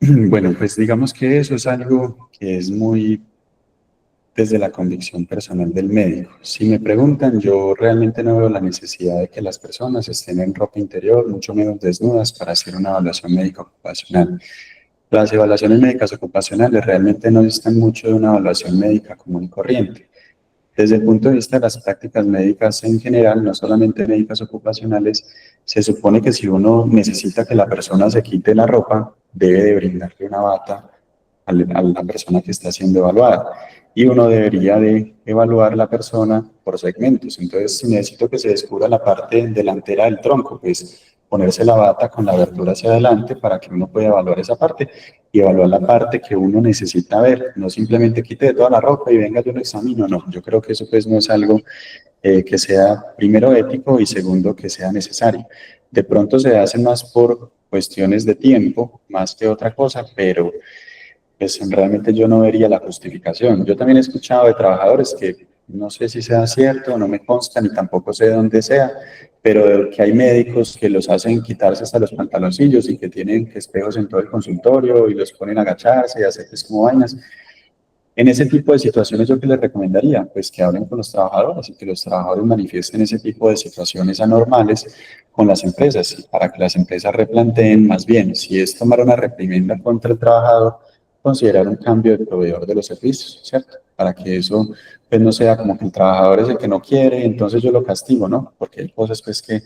Bueno, pues digamos que eso es algo que es muy desde la convicción personal del médico. Si me preguntan, yo realmente no veo la necesidad de que las personas estén en ropa interior, mucho menos desnudas, para hacer una evaluación médica ocupacional. Las evaluaciones médicas ocupacionales realmente no distan mucho de una evaluación médica común y corriente. Desde el punto de vista de las prácticas médicas en general, no solamente médicas ocupacionales, se supone que si uno necesita que la persona se quite la ropa, debe de brindarle una bata a la persona que está siendo evaluada. Y uno debería de evaluar la persona por segmentos. Entonces, si necesito que se descubra la parte delantera del tronco, pues ponerse la bata con la abertura hacia adelante para que uno pueda evaluar esa parte y evaluar la parte que uno necesita ver, no simplemente quite toda la ropa y venga yo lo examino, no, yo creo que eso pues no es algo que sea primero ético y segundo que sea necesario. De pronto se hace más por cuestiones de tiempo, más que otra cosa, pero pues realmente yo no vería la justificación. Yo también he escuchado de trabajadores que no sé si sea cierto, no me consta, ni tampoco sé de dónde sea, pero que hay médicos que los hacen quitarse hasta los pantaloncillos y que tienen espejos en todo el consultorio y los ponen a agacharse y hacer pues como vainas. En ese tipo de situaciones, ¿yo qué les recomendaría? Pues que hablen con los trabajadores y que los trabajadores manifiesten ese tipo de situaciones anormales con las empresas, para que las empresas replanteen más bien, si es tomar una reprimenda contra el trabajador, considerar un cambio de proveedor de los servicios, ¿cierto? Para que eso pues no sea como que el trabajador es el que no quiere, entonces yo lo castigo, ¿no? Porque hay cosas pues que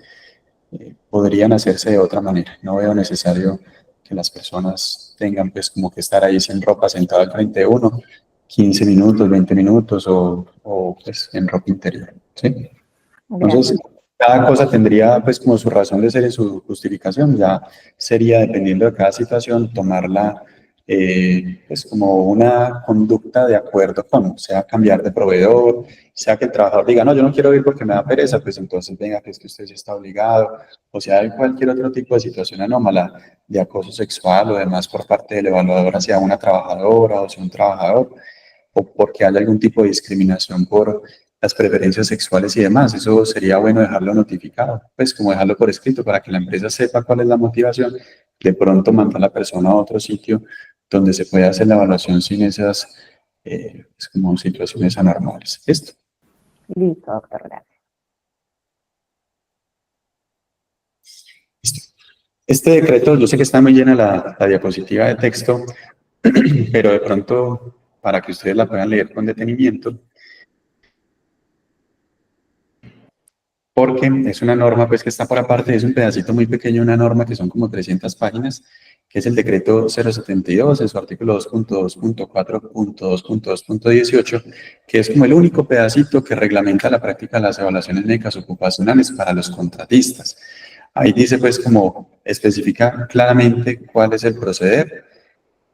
podrían hacerse de otra manera. No veo necesario que las personas tengan pues como que estar ahí sin ropa sentado al frente de uno 15 minutos, 20 minutos o pues en ropa interior, ¿sí? Entonces, cada cosa tendría pues como su razón de ser y su justificación, ya sería dependiendo de cada situación tomarla pues como una conducta de acuerdo con, sea cambiar de proveedor, sea que el trabajador diga, no, yo no quiero ir porque me da pereza, pues entonces venga, que es que usted sí está obligado, o sea, hay cualquier otro tipo de situación anómala de acoso sexual o demás por parte del evaluador hacia una trabajadora o hacia un trabajador, o porque haya algún tipo de discriminación por las preferencias sexuales y demás. Eso sería bueno dejarlo notificado, pues como dejarlo por escrito para que la empresa sepa cuál es la motivación, de pronto mandar a la persona a otro sitio donde se pueda hacer la evaluación sin esas pues como situaciones anormales. ¿Listo? Listo, doctor, gracias. Listo. Este decreto, yo sé que está muy llena la diapositiva de texto, pero de pronto, para que ustedes la puedan leer con detenimiento, porque es una norma pues que está por aparte, es un pedacito muy pequeño, una norma que son como 300 páginas, que es el decreto 072 en su artículo 2.2.4.2.2.18, que es como el único pedacito que reglamenta la práctica de las evaluaciones médicas ocupacionales para los contratistas. Ahí dice pues como especifica claramente cuál es el proceder,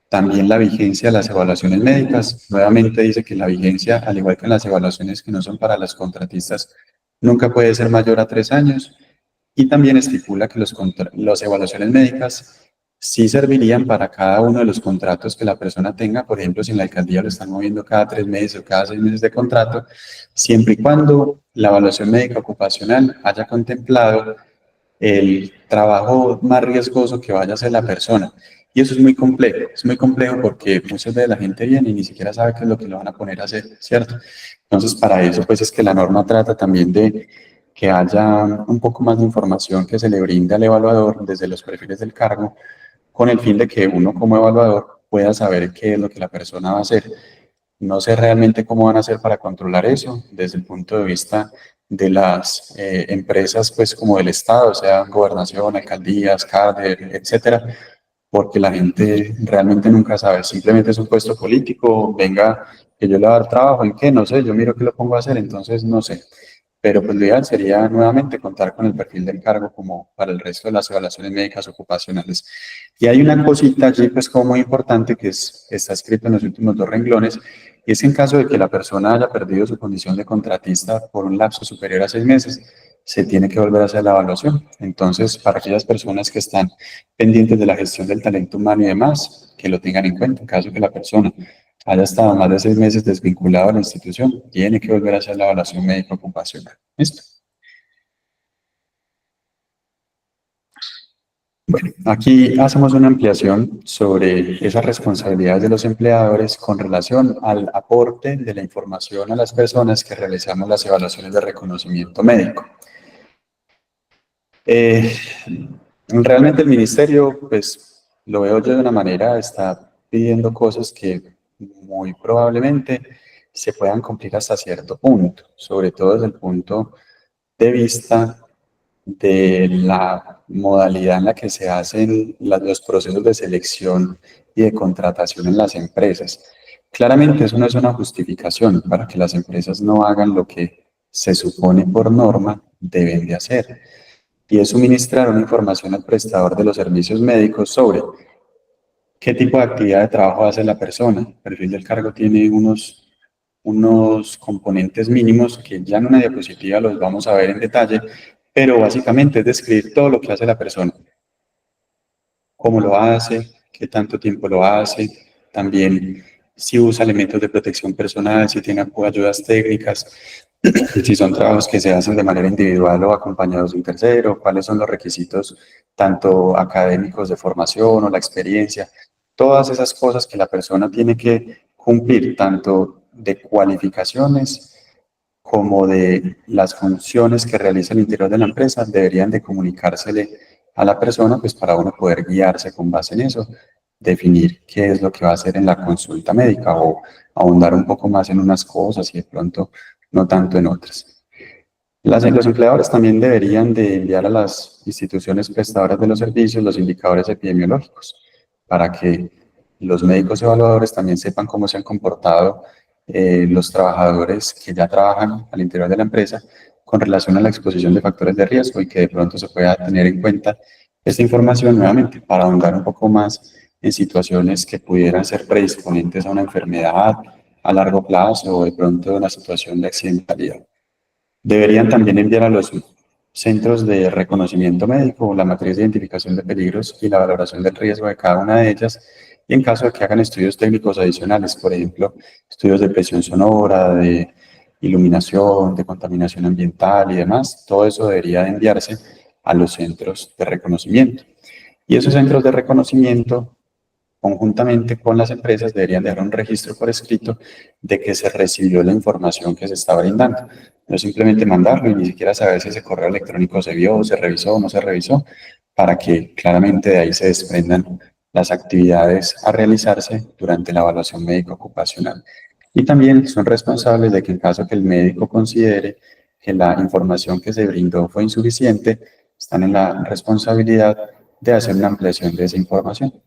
también la vigencia de las evaluaciones médicas. Nuevamente dice que la vigencia, al igual que en las evaluaciones que no son para los contratistas, nunca puede ser mayor a 3 años. Y también estipula que las evaluaciones médicas sí servirían para cada uno de los contratos que la persona tenga. Por ejemplo, si en la alcaldía lo están moviendo cada 3 meses o cada 6 meses de contrato, siempre y cuando la evaluación médica ocupacional haya contemplado el trabajo más riesgoso que vaya a hacer la persona. Y eso es muy complejo porque muchas veces la gente viene y ni siquiera sabe qué es lo que le van a poner a hacer, ¿cierto? Entonces, para eso, pues es que la norma trata también de que haya un poco más de información que se le brinde al evaluador desde los perfiles del cargo, con el fin de que uno como evaluador pueda saber qué es lo que la persona va a hacer. No sé realmente cómo van a hacer para controlar eso desde el punto de vista de las empresas, pues como del Estado, sea gobernación, alcaldías, CADE, etcétera, porque la gente realmente nunca sabe, simplemente es un puesto político, venga, que yo le voy a dar trabajo, ¿en qué? No sé, yo miro qué lo pongo a hacer, entonces no sé. Pero pues lo ideal sería nuevamente contar con el perfil del cargo como para el resto de las evaluaciones médicas ocupacionales. Y hay una cosita allí pues como muy importante que está escrito en los últimos dos renglones, y es en caso de que la persona haya perdido su condición de contratista por un lapso superior a 6 meses, se tiene que volver a hacer la evaluación. Entonces, para aquellas personas que están pendientes de la gestión del talento humano y demás, que lo tengan en cuenta en caso que la persona haya estado más de 6 meses desvinculado a la institución, tiene que volver a hacer la evaluación médico ocupacional. ¿Listo? Bueno, aquí hacemos una ampliación sobre esas responsabilidades de los empleadores con relación al aporte de la información a las personas que realizamos las evaluaciones de reconocimiento médico. Eh, Realmente el ministerio, pues lo veo yo de una manera, está pidiendo cosas que muy probablemente se puedan cumplir hasta cierto punto, sobre todo desde el punto de vista de la modalidad en la que se hacen los procesos de selección y de contratación en las empresas. Claramente eso no es una justificación para que las empresas no hagan lo que se supone por norma deben de hacer, y es suministrar una información al prestador de los servicios médicos sobre qué tipo de actividad de trabajo hace la persona. El perfil del cargo tiene unos componentes mínimos que ya en una diapositiva los vamos a ver en detalle, pero básicamente es describir todo lo que hace la persona, cómo lo hace, qué tanto tiempo lo hace, también si usa elementos de protección personal, si tiene ayudas técnicas, si son trabajos que se hacen de manera individual o acompañados de un tercero, cuáles son los requisitos tanto académicos de formación o la experiencia, todas esas cosas que la persona tiene que cumplir, tanto de cualificaciones como de las funciones que realiza el interior de la empresa, deberían de comunicársele a la persona, pues para uno poder guiarse con base en eso, definir qué es lo que va a hacer en la consulta médica o ahondar un poco más en unas cosas y de pronto no tanto en otras. Los empleadores también deberían de enviar a las instituciones prestadoras de los servicios los indicadores epidemiológicos para que los médicos evaluadores también sepan cómo se han comportado los trabajadores que ya trabajan al interior de la empresa con relación a la exposición de factores de riesgo, y que de pronto se pueda tener en cuenta esta información nuevamente para ahondar un poco más en situaciones que pudieran ser predisponentes a una enfermedad a largo plazo o de pronto una situación de accidentalidad. Deberían también enviar a los centros de reconocimiento médico la matriz de identificación de peligros y la valoración del riesgo de cada una de ellas, y en caso de que hagan estudios técnicos adicionales, por ejemplo, estudios de presión sonora, de iluminación, de contaminación ambiental y demás, todo eso debería de enviarse a los centros de reconocimiento. Y esos centros de reconocimiento, conjuntamente con las empresas, deberían dejar un registro por escrito de que se recibió la información que se está brindando. No simplemente mandarlo y ni siquiera saber si ese correo electrónico se vio, se revisó o no se revisó, para que claramente de ahí se desprendan las actividades a realizarse durante la evaluación médico ocupacional. Y también son responsables de que en caso que el médico considere que la información que se brindó fue insuficiente, están en la responsabilidad de hacer una ampliación de esa información.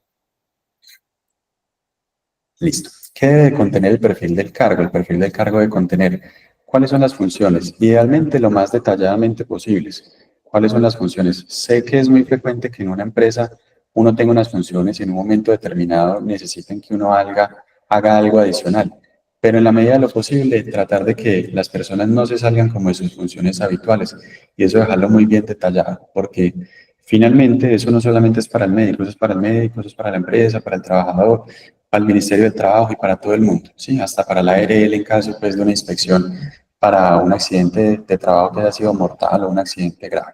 Listo. ¿Qué debe contener el perfil del cargo? El perfil del cargo debe contener cuáles son las funciones, idealmente lo más detalladamente posibles. ¿Cuáles son las funciones? Sé que es muy frecuente que en una empresa uno tenga unas funciones y en un momento determinado necesiten que uno haga algo adicional, pero en la medida de lo posible tratar de que las personas no se salgan como de sus funciones habituales, y eso dejarlo muy bien detallado, porque finalmente eso no solamente es para el médico, eso es para el médico, eso es para la empresa, para el trabajador, al Ministerio del Trabajo y para todo el mundo, ¿sí? Hasta para la ARL en caso pues, de una inspección para un accidente de trabajo que haya sido mortal o un accidente grave.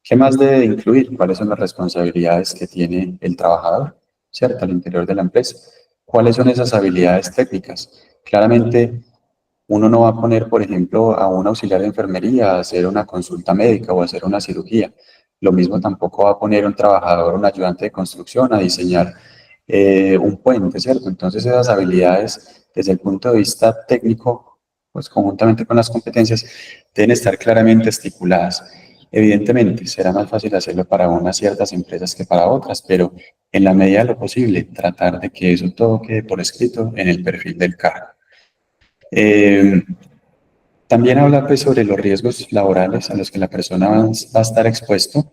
¿Qué más debe incluir? ¿Cuáles son las responsabilidades que tiene el trabajador, ¿cierto? Al interior de la empresa. ¿Cuáles son esas habilidades técnicas? Claramente, uno no va a poner, por ejemplo, a un auxiliar de enfermería a hacer una consulta médica o a hacer una cirugía. Lo mismo tampoco va a poner un trabajador, un ayudante de construcción a diseñar un puente, ¿cierto? Entonces esas habilidades desde el punto de vista técnico pues conjuntamente con las competencias, deben estar claramente estipuladas. Evidentemente, será más fácil hacerlo para unas ciertas empresas que para otras, pero en la medida de lo posible, tratar de que eso todo quede por escrito en el perfil del cargo. También habla pues, sobre los riesgos laborales a los que la persona va a estar expuesto.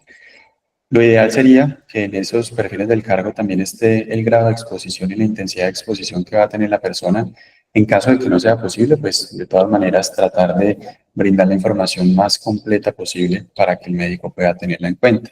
Lo ideal sería que en esos perfiles del cargo también esté el grado de exposición y la intensidad de exposición que va a tener la persona. En caso de que no sea posible, pues de todas maneras tratar de brindar la información más completa posible para que el médico pueda tenerla en cuenta.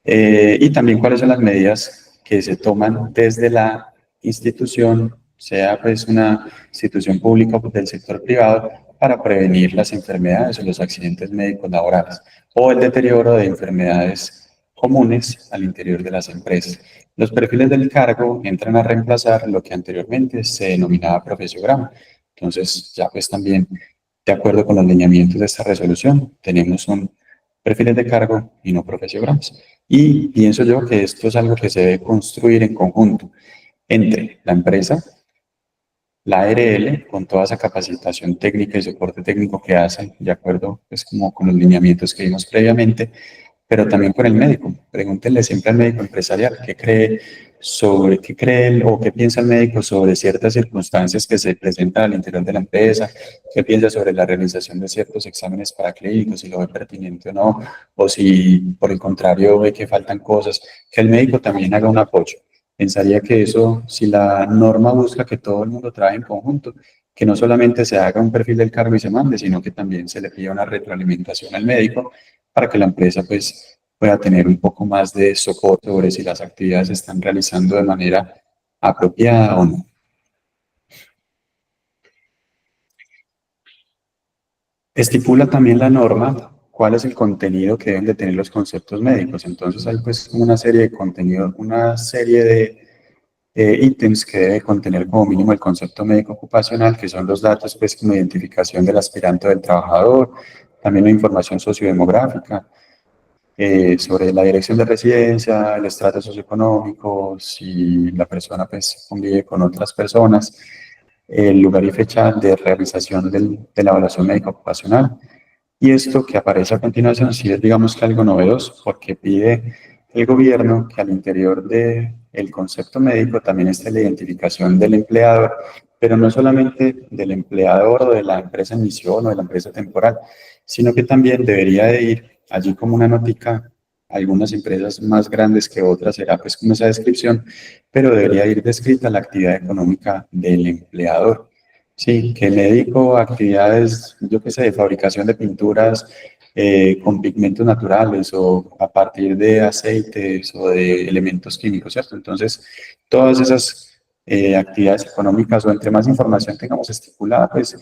Y también cuáles son las medidas que se toman desde la institución, sea pues una institución pública o del sector privado, para prevenir las enfermedades o los accidentes médicos laborales o el deterioro de enfermedades comunes al interior de las empresas. Los perfiles del cargo entran a reemplazar lo que anteriormente se denominaba profesiograma. Entonces, ya pues también, de acuerdo con los lineamientos de esta resolución, tenemos un perfiles de cargo y no profesiogramas. Y pienso yo que esto es algo que se debe construir en conjunto entre la empresa, la ARL, con toda esa capacitación técnica y soporte técnico que hacen, de acuerdo pues, como con los lineamientos que vimos previamente, pero también con el médico. Pregúntenle siempre al médico empresarial qué cree él, o qué piensa el médico sobre ciertas circunstancias que se presentan al interior de la empresa, qué piensa sobre la realización de ciertos exámenes paraclínicos, si lo ve pertinente o no, o si por el contrario ve que faltan cosas, que el médico también haga un apoyo. Pensaría que eso, si la norma busca que todo el mundo trabaje en conjunto, que no solamente se haga un perfil del cargo y se mande, sino que también se le pida una retroalimentación al médico para que la empresa pues pueda tener un poco más de soporte sobre si las actividades se están realizando de manera apropiada o no. Estipula también la norma cuál es el contenido que deben de tener los conceptos médicos. Entonces hay pues una serie de contenido, una serie de ítems que debe contener como mínimo el concepto médico ocupacional, que son los datos pues como identificación del aspirante o del trabajador, también la información sociodemográfica, sobre la dirección de residencia, el estrato socioeconómico, si la persona pues convive con otras personas, el lugar y fecha de realización de la evaluación médica ocupacional. Y esto que aparece a continuación sí es, digamos que algo novedoso, porque pide el gobierno que al interior del concepto médico también esté la identificación del empleador, pero no solamente del empleador o de la empresa en misión o de la empresa temporal, sino que también debería de ir allí como una notica, algunas empresas más grandes que otras, será pues como esa descripción, pero debería ir descrita la actividad económica del empleador. Sí, que me dedico a actividades, yo qué sé, de fabricación de pinturas con pigmentos naturales o a partir de aceites o de elementos químicos, ¿cierto? Entonces, todas esas actividades económicas o entre más información tengamos estipulada, pues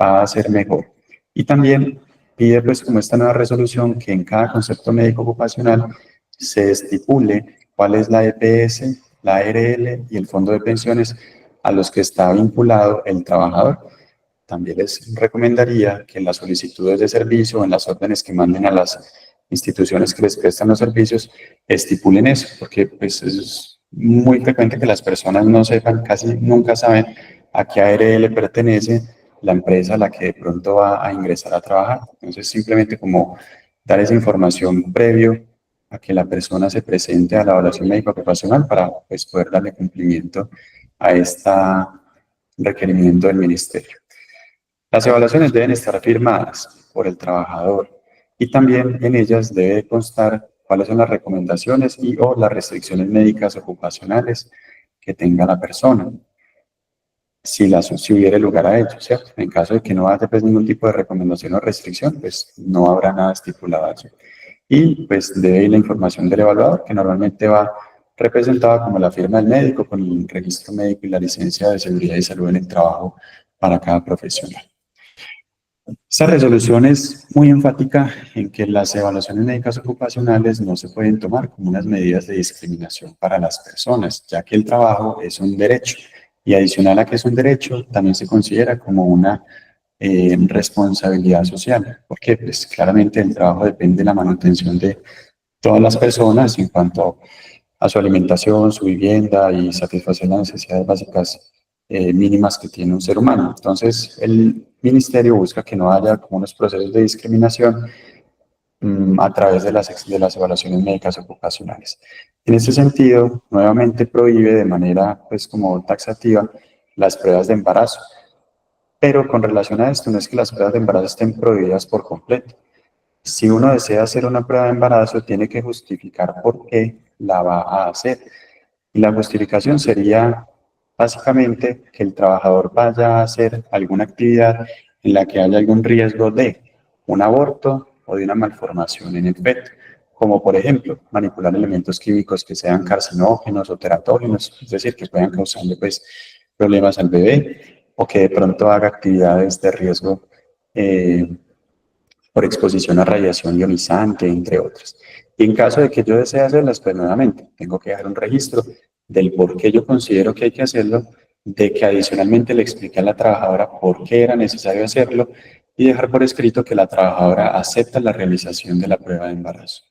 va a ser mejor. Y también pide, pues, como esta nueva resolución, que en cada concepto médico ocupacional se estipule cuál es la EPS, la ARL y el fondo de pensiones a los que está vinculado el trabajador. También les recomendaría que en las solicitudes de servicio o en las órdenes que manden a las instituciones que les prestan los servicios estipulen eso, porque pues es muy frecuente que las personas no sepan, casi nunca saben a qué ARL pertenece la empresa a la que de pronto va a ingresar a trabajar. Entonces simplemente como dar esa información previo a que la persona se presente a la evaluación médico ocupacional para pues, poder darle cumplimiento a este requerimiento del ministerio. Las evaluaciones deben estar firmadas por el trabajador y también en ellas debe constar cuáles son las recomendaciones y o las restricciones médicas ocupacionales que tenga la persona, si hubiera lugar a ello, ¿cierto? En caso de que no haya pues, ningún tipo de recomendación o restricción, pues no habrá nada estipulado allí. Y pues debe ir la información del evaluador, que normalmente va representada como la firma del médico con el registro médico y la licencia de seguridad y salud en el trabajo para cada profesional. Esta resolución es muy enfática en que las evaluaciones médicas ocupacionales no se pueden tomar como unas medidas de discriminación para las personas, ya que el trabajo es un derecho y adicional a que es un derecho, también se considera como una responsabilidad social, porque pues claramente el trabajo depende de la manutención de todas las personas en cuanto a su alimentación, su vivienda y satisfacer las necesidades básicas mínimas que tiene un ser humano. Entonces, el ministerio busca que no haya como unos procesos de discriminación a través de las evaluaciones médicas ocupacionales. En este sentido, nuevamente prohíbe de manera pues como taxativa las pruebas de embarazo, pero con relación a esto no es que las pruebas de embarazo estén prohibidas por completo. Si uno desea hacer una prueba de embarazo, tiene que justificar por qué la va a hacer. Y la justificación sería básicamente que el trabajador vaya a hacer alguna actividad en la que haya algún riesgo de un aborto o de una malformación en el feto, como por ejemplo manipular elementos químicos que sean carcinógenos o teratógenos, es decir, que puedan causarle pues, problemas al bebé o que de pronto haga actividades de riesgo por exposición a radiación ionizante, entre otras. Y en caso de que yo desee hacerlas, pues nuevamente tengo que dejar un registro del por qué yo considero que hay que hacerlo, de que adicionalmente le explique a la trabajadora por qué era necesario hacerlo y dejar por escrito que la trabajadora acepta la realización de la prueba de embarazo.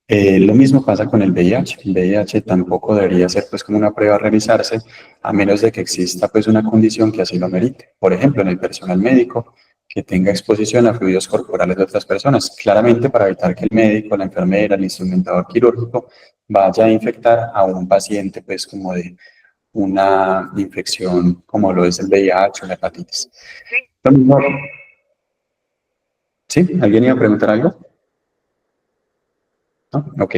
Lo mismo pasa con el VIH. El VIH tampoco debería ser pues como una prueba a realizarse a menos de que exista pues una condición que así lo merite. Por ejemplo, en el personal médico que tenga exposición a fluidos corporales de otras personas, claramente para evitar que el médico, la enfermera, el instrumentador quirúrgico vaya a infectar a un paciente pues como de una infección como lo es el VIH o la hepatitis. Lo mismo- ¿Sí? ¿Alguien iba a preguntar algo? ¿No? Ok.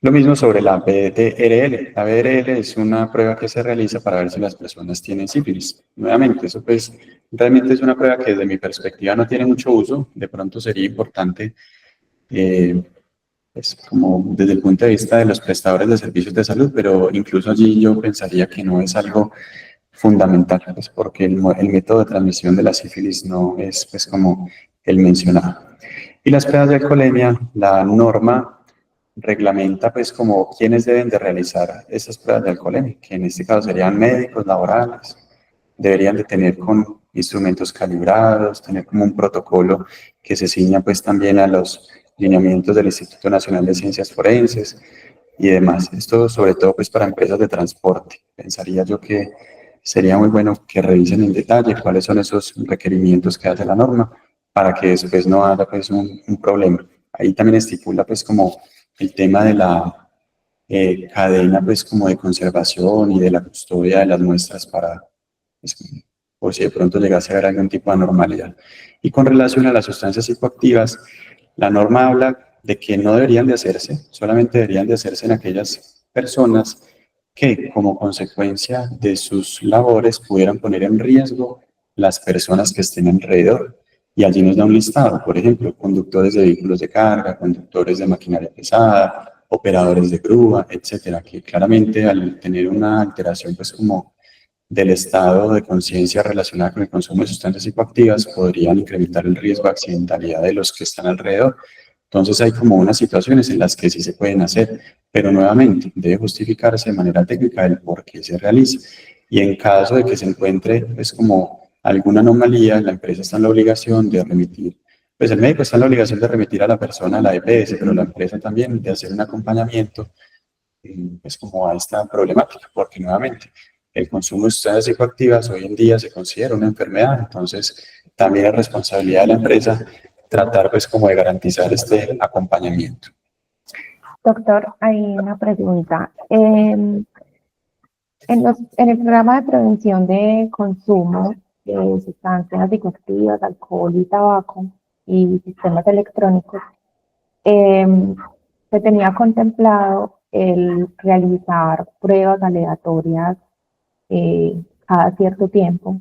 Lo mismo sobre la BDRL. La BDRL es una prueba que se realiza para ver si las personas tienen sífilis. Nuevamente, eso pues realmente es una prueba que desde mi perspectiva no tiene mucho uso. De pronto sería importante, pues como desde el punto de vista de los prestadores de servicios de salud, pero incluso allí yo pensaría que no es algo fundamental, pues porque el método de transmisión de la sífilis no es pues como el mencionado. Y las pruebas de alcoholemia, la norma reglamenta pues como quiénes deben de realizar esas pruebas de alcoholemia, que en este caso serían médicos, laborales, deberían de tener con instrumentos calibrados, tener como un protocolo que se ciña pues también a los lineamientos del Instituto Nacional de Ciencias Forenses y demás. Esto sobre todo pues para empresas de transporte. Pensaría yo que sería muy bueno que revisen en detalle cuáles son esos requerimientos que hace la norma para que después no haya pues un problema. Ahí también estipula pues como el tema de la cadena pues como de conservación y de la custodia de las muestras para, pues, por si de pronto llegase a haber algún tipo de anormalidad. Y con relación a las sustancias psicoactivas, la norma habla de que no deberían de hacerse, solamente deberían de hacerse en aquellas personas que como consecuencia de sus labores pudieran poner en riesgo las personas que estén alrededor. Y allí nos da un listado, por ejemplo, conductores de vehículos de carga, conductores de maquinaria pesada, operadores de grúa, etcétera, que claramente al tener una alteración pues como del estado de conciencia relacionada con el consumo de sustancias psicoactivas podrían incrementar el riesgo de accidentalidad de los que están alrededor. Entonces hay como unas situaciones en las que sí se pueden hacer, pero nuevamente debe justificarse de manera técnica el por qué se realiza. Y en caso de que se encuentre pues como alguna anomalía, la empresa está en la obligación de remitir, pues el médico está en la obligación de remitir a la persona a la EPS, pero la empresa también de hacer un acompañamiento pues como a esta problemática, porque nuevamente el consumo de sustancias psicoactivas hoy en día se considera una enfermedad, entonces también es responsabilidad de la empresa tratar pues como de garantizar este acompañamiento. Doctor, hay una pregunta. En el programa de prevención de consumo de sustancias psicoactivas, alcohol y tabaco y sistemas electrónicos, em, se tenía contemplado el realizar pruebas aleatorias cada cierto tiempo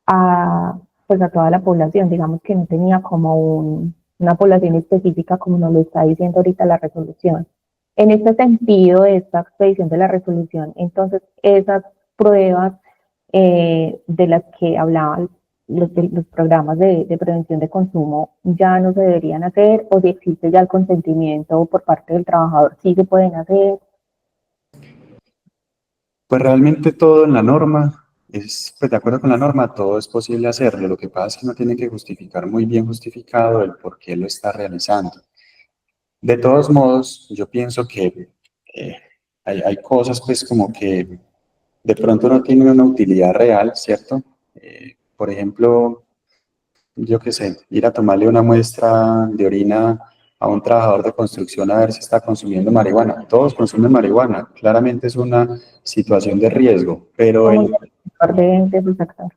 a, pues a toda la población. Digamos que no tenía como una población específica como nos lo está diciendo ahorita la resolución. En este sentido, de esta expedición de la resolución, entonces esas pruebas de las que hablaban los programas de prevención de consumo ya no se deberían hacer, o si existe ya el consentimiento por parte del trabajador, sí se pueden hacer. Pues realmente todo en la norma pues de acuerdo con la norma, todo es posible hacerlo. Lo que pasa es que uno tiene que justificar muy bien justificado el por qué lo está realizando. De todos modos, yo pienso que hay cosas pues como que de pronto no tienen una utilidad real, ¿cierto? Por ejemplo, yo qué sé, ir a tomarle una muestra de orina a un trabajador de construcción a ver si está consumiendo marihuana. Todos consumen marihuana, claramente es una situación de riesgo, pero Común denominador de su sector.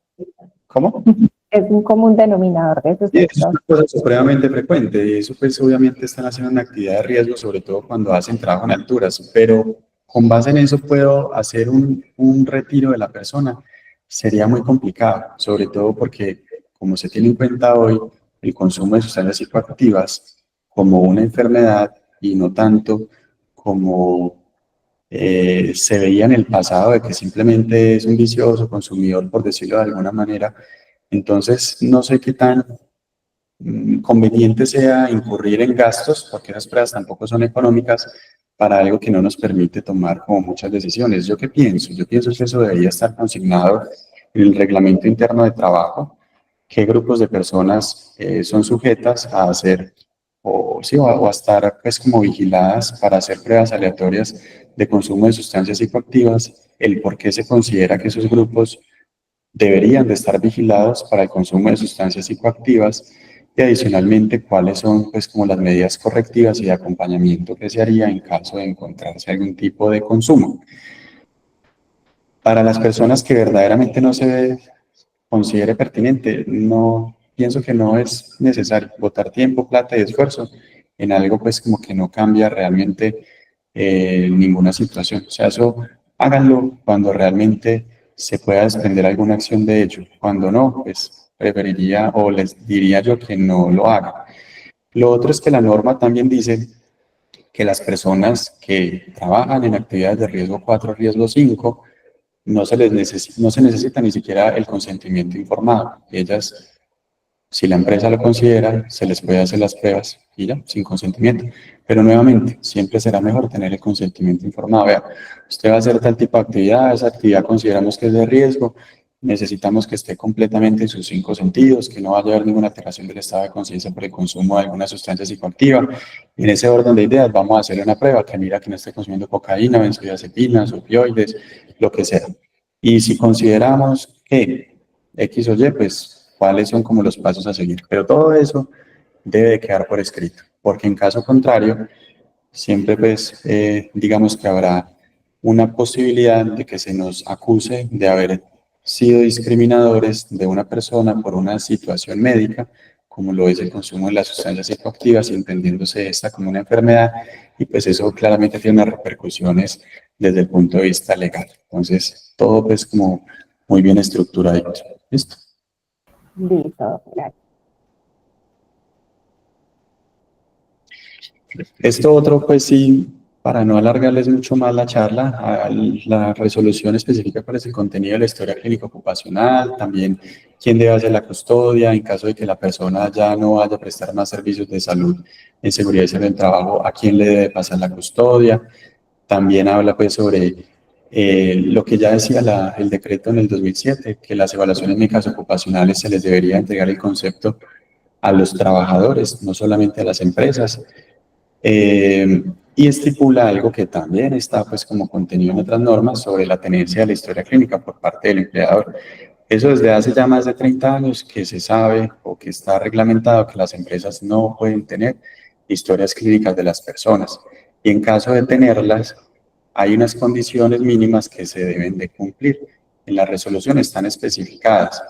¿cómo? Es un común denominador de su Y eso es sector. una cosa supremamente frecuente y eso pues obviamente están haciendo una actividad de riesgo, sobre todo cuando hacen trabajo en alturas, pero con base en eso puedo hacer un retiro de la persona. Sería muy complicado, sobre todo porque como se tiene en cuenta hoy el consumo de sustancias psicoactivas como una enfermedad y no tanto como se veía en el pasado de que simplemente es un vicioso consumidor, por decirlo de alguna manera. Entonces, no sé qué tan conveniente sea incurrir en gastos, porque esas pruebas tampoco son económicas, para algo que no nos permite tomar como muchas decisiones. ¿Yo qué pienso? Yo pienso que eso debería estar consignado en el reglamento interno de trabajo, qué grupos de personas son sujetas a hacer sí, o a estar pues como vigiladas para hacer pruebas aleatorias de consumo de sustancias psicoactivas, el por qué se considera que esos grupos deberían de estar vigilados para el consumo de sustancias psicoactivas y adicionalmente cuáles son pues como las medidas correctivas y de acompañamiento que se haría en caso de encontrarse algún tipo de consumo. Para las personas que verdaderamente no se considere pertinente, no pienso que no es necesario botar tiempo, plata y esfuerzo en algo pues como que no cambia realmente ninguna situación. O sea, eso háganlo cuando realmente se pueda desprender alguna acción de ello. Cuando no, pues preferiría o les diría yo que no lo hagan. Lo otro es que la norma también dice que las personas que trabajan en actividades de riesgo 4, riesgo 5, no se necesita ni siquiera el consentimiento informado. Ellas, si la empresa lo considera, se les puede hacer las pruebas y ya, sin consentimiento. Pero nuevamente, siempre será mejor tener el consentimiento informado. Vea, usted va a hacer tal tipo de actividad, esa actividad consideramos que es de riesgo, necesitamos que esté completamente en sus 5 sentidos, que no vaya a haber ninguna alteración del estado de conciencia por el consumo de alguna sustancia psicoactiva. En ese orden de ideas, vamos a hacer una prueba que mira que no esté consumiendo cocaína, benzodiazepinas, opioides, lo que sea. Y si consideramos que X o Y, pues cuáles son como los pasos a seguir. Pero todo eso debe de quedar por escrito, porque en caso contrario, siempre pues digamos que habrá una posibilidad de que se nos acuse de haber sido discriminadores de una persona por una situación médica, como lo es el consumo de las sustancias psicoactivas, y entendiéndose esta como una enfermedad, y pues eso claramente tiene unas repercusiones desde el punto de vista legal. Entonces, todo pues como muy bien estructurado. ¿Listo? Listo, gracias. Esto otro, pues sí, para no alargarles mucho más la charla, la resolución específica cuál es el contenido de la historia clínica ocupacional, también quién debe hacer la custodia en caso de que la persona ya no vaya a prestar más servicios de salud en seguridad y salud del trabajo, a quién le debe pasar la custodia. También habla pues sobre lo que ya decía el decreto en el 2007, que las evaluaciones médicas ocupacionales se les debería entregar el concepto a los trabajadores, no solamente a las empresas. Y estipula algo que también está pues como contenido en otras normas sobre la tenencia de la historia clínica por parte del empleador. Eso desde hace ya más de 30 años que se sabe o que está reglamentado que las empresas no pueden tener historias clínicas de las personas. Y en caso de tenerlas, hay unas condiciones mínimas que se deben de cumplir. En la resolución están especificadas.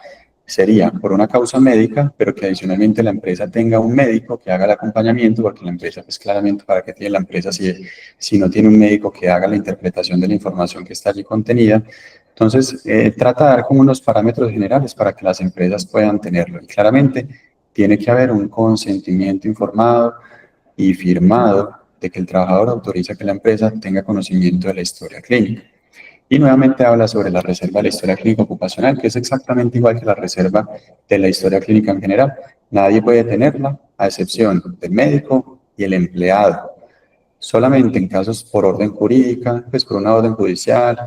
Sería por una causa médica, pero que adicionalmente la empresa tenga un médico que haga el acompañamiento, porque la empresa, pues claramente, ¿para qué tiene la empresa si no tiene un médico que haga la interpretación de la información que está allí contenida? Entonces, trata de dar como unos parámetros generales para que las empresas puedan tenerlo. Y claramente, tiene que haber un consentimiento informado y firmado de que el trabajador autoriza que la empresa tenga conocimiento de la historia clínica. Y nuevamente habla sobre la reserva de la historia clínica ocupacional, que es exactamente igual que la reserva de la historia clínica en general. Nadie puede tenerla, a excepción del médico y el empleado. Solamente en casos por orden jurídica, pues por una orden judicial,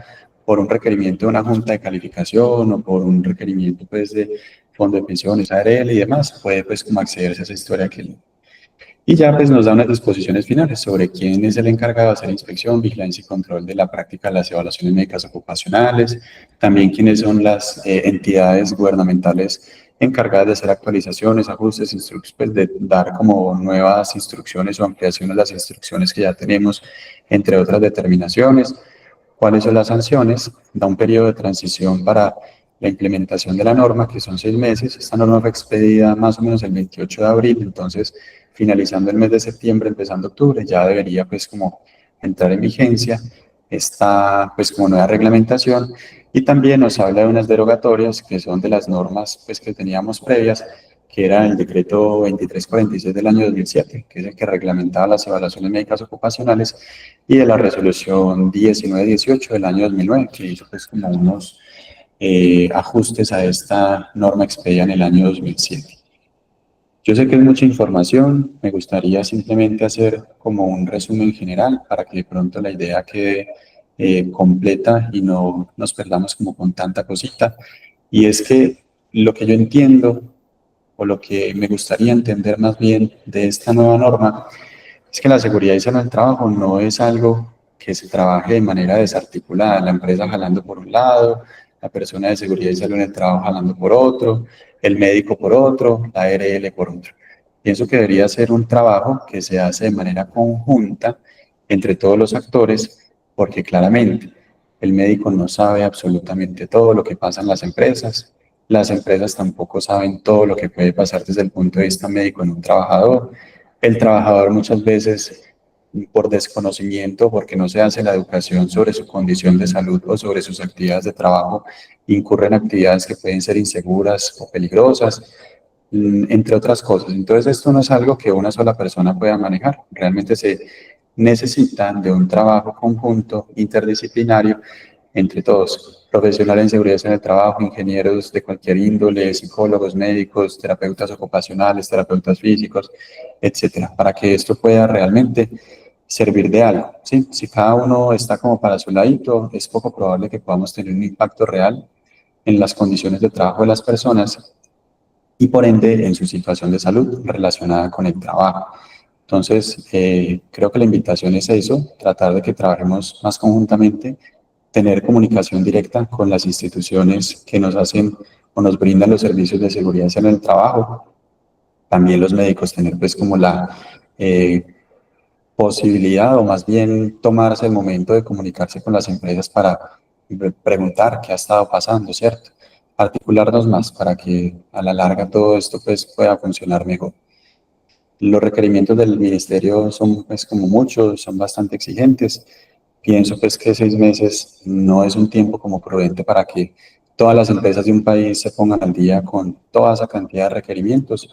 por un requerimiento de una junta de calificación o por un requerimiento pues de fondo de pensiones, ARL y demás, puede pues como accederse a esa historia clínica. Y ya pues nos da unas disposiciones finales sobre quién es el encargado de hacer inspección, vigilancia y control de la práctica de las evaluaciones médicas ocupacionales, también quiénes son las entidades gubernamentales encargadas de hacer actualizaciones, ajustes, pues de dar como nuevas instrucciones o ampliaciones de las instrucciones que ya tenemos, entre otras determinaciones. ¿Cuáles son las sanciones? Da un periodo de transición para la implementación de la norma, que son 6 meses. Esta norma fue expedida más o menos el 28 de abril, entonces finalizando el mes de septiembre, empezando octubre, ya debería pues como entrar en vigencia esta pues como nueva reglamentación, y también nos habla de unas derogatorias que son de las normas pues que teníamos previas, que era el decreto 2346 del año 2007, que es el que reglamentaba las evaluaciones médicas ocupacionales, y de la resolución 1918 del año 2009, que hizo pues como unos ajustes a esta norma expedida en el año 2007. Yo sé que es mucha información, me gustaría simplemente hacer como un resumen general para que de pronto la idea quede completa y no nos perdamos como con tanta cosita. Y es que lo que yo entiendo, o lo que me gustaría entender más bien de esta nueva norma, es que la seguridad y salud en el trabajo no es algo que se trabaje de manera desarticulada, la empresa jalando por un lado, la persona de seguridad y salud en el trabajo jalando por otro, el médico por otro, la ARL por otro. Pienso que debería ser un trabajo que se hace de manera conjunta entre todos los actores, porque claramente el médico no sabe absolutamente todo lo que pasa en las empresas tampoco saben todo lo que puede pasar desde el punto de vista médico en un trabajador, el trabajador muchas veces por desconocimiento, porque no se hace la educación sobre su condición de salud o sobre sus actividades de trabajo, incurre en actividades que pueden ser inseguras o peligrosas, entre otras cosas. Entonces esto no es algo que una sola persona pueda manejar, realmente se necesita de un trabajo conjunto, interdisciplinario, entre todos, profesionales en seguridad en el trabajo, ingenieros de cualquier índole, psicólogos, médicos, terapeutas ocupacionales, terapeutas físicos, etcétera, para que esto pueda realmente servir de algo, ¿sí? Si cada uno está como para su ladito, es poco probable que podamos tener un impacto real en las condiciones de trabajo de las personas y por ende en su situación de salud relacionada con el trabajo. Entonces, creo que la invitación es eso, tratar de que trabajemos más conjuntamente, tener comunicación directa con las instituciones que nos hacen o nos brindan los servicios de seguridad en el trabajo, también los médicos tener pues como la eh, posibilidad o más bien tomarse el momento de comunicarse con las empresas para preguntar qué ha estado pasando, ¿cierto? Articularnos más para que a la larga todo esto pues pueda funcionar mejor. Los requerimientos del ministerio son pues como muchos, son bastante exigentes. Pienso pues que 6 meses no es un tiempo como prudente para que todas las empresas de un país se pongan al día con toda esa cantidad de requerimientos,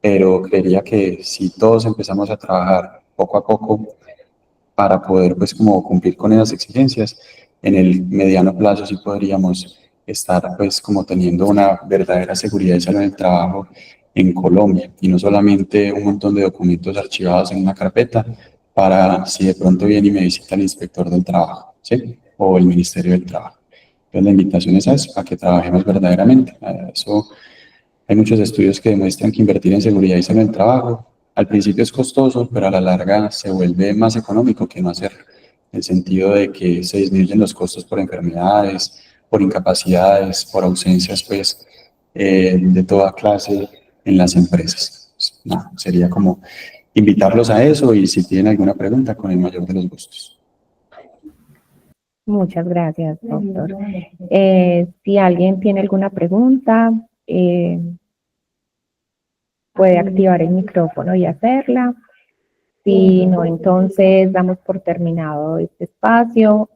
pero creería que si todos empezamos a trabajar poco a poco para poder pues como cumplir con esas exigencias, en el mediano plazo sí podríamos estar pues como teniendo una verdadera seguridad y salud en el trabajo en Colombia, y no solamente un montón de documentos archivados en una carpeta para si de pronto viene y me visita el inspector del trabajo, ¿sí? O el Ministerio del Trabajo. Entonces la invitación es a eso, a que trabajemos verdaderamente. A eso hay muchos estudios que demuestran que invertir en seguridad y salud en el trabajo al principio es costoso, pero a la larga se vuelve más económico que no hacerlo, en el sentido de que se disminuyen los costos por enfermedades, por incapacidades, por ausencias, pues, de toda clase en las empresas. No, sería como invitarlos a eso, y si tienen alguna pregunta, con el mayor de los gustos. Muchas gracias, doctor. Si alguien tiene alguna pregunta, puede activar el micrófono y hacerla. Si no, entonces damos por terminado este espacio.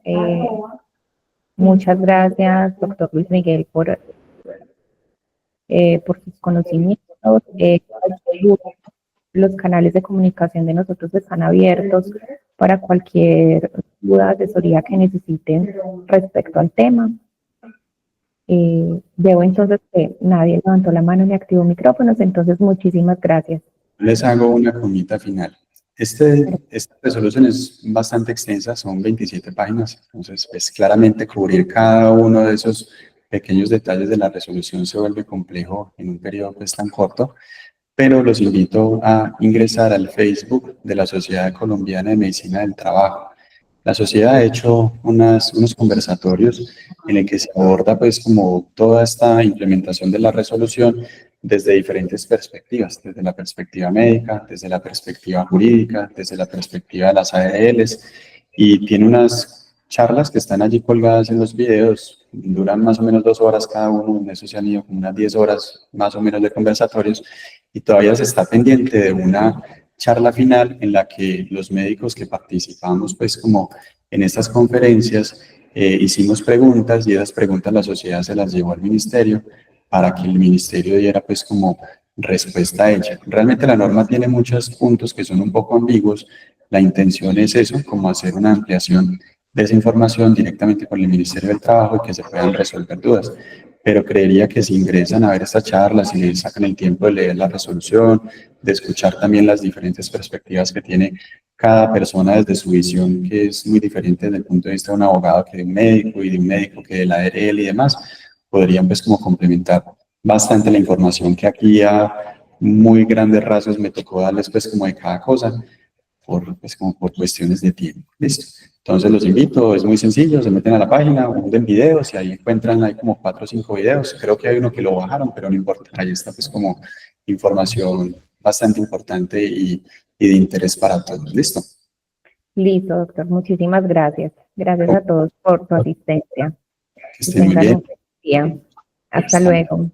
Muchas gracias, doctor Luis Miguel, por sus conocimientos. Los canales de comunicación de nosotros están abiertos para cualquier duda, asesoría que necesiten respecto al tema. Veo entonces que nadie levantó la mano ni activó micrófonos, entonces muchísimas gracias. Les hago una comita final. Esta resolución es bastante extensa, son 27 páginas, entonces pues claramente cubrir cada uno de esos pequeños detalles de la resolución se vuelve complejo en un periodo pues tan corto, pero los invito a ingresar al Facebook de la Sociedad Colombiana de Medicina del Trabajo. La sociedad ha hecho unos conversatorios en el que se aborda pues como toda esta implementación de la resolución desde diferentes perspectivas, desde la perspectiva médica, desde la perspectiva jurídica, desde la perspectiva de las ARLs, y tiene unas charlas que están allí colgadas en los videos, duran más o menos 2 horas cada uno, en eso se han ido como unas 10 horas más o menos de conversatorios, y todavía se está pendiente de una charla final en la que los médicos que participamos pues como en estas conferencias hicimos preguntas, y esas preguntas la sociedad se las llevó al ministerio para que el ministerio diera pues como respuesta a ella. Realmente la norma tiene muchos puntos que son un poco ambiguos. La intención es eso, como hacer una ampliación de esa información directamente con el Ministerio del Trabajo y que se puedan resolver dudas. Pero creería que si ingresan a ver estas charlas y le sacan el tiempo de leer la resolución, de escuchar también las diferentes perspectivas que tiene cada persona desde su visión, que es muy diferente desde el punto de vista de un abogado que de un médico, y de un médico que de la ARL y demás, podrían pues como complementar bastante la información que aquí a muy grandes rasgos me tocó darles pues como de cada cosa, pues como por cuestiones de tiempo. Listo. Entonces los invito, es muy sencillo, se meten a la página, hunden videos y ahí encuentran, hay como 4 o 5 videos, creo que hay uno que lo bajaron, pero no importa, ahí está pues como información bastante importante y de interés para todos. ¿Listo? Listo, doctor. Muchísimas gracias. Gracias a todos por su asistencia. Que Que estén muy tengan bien. un buen día. Hasta Hasta luego.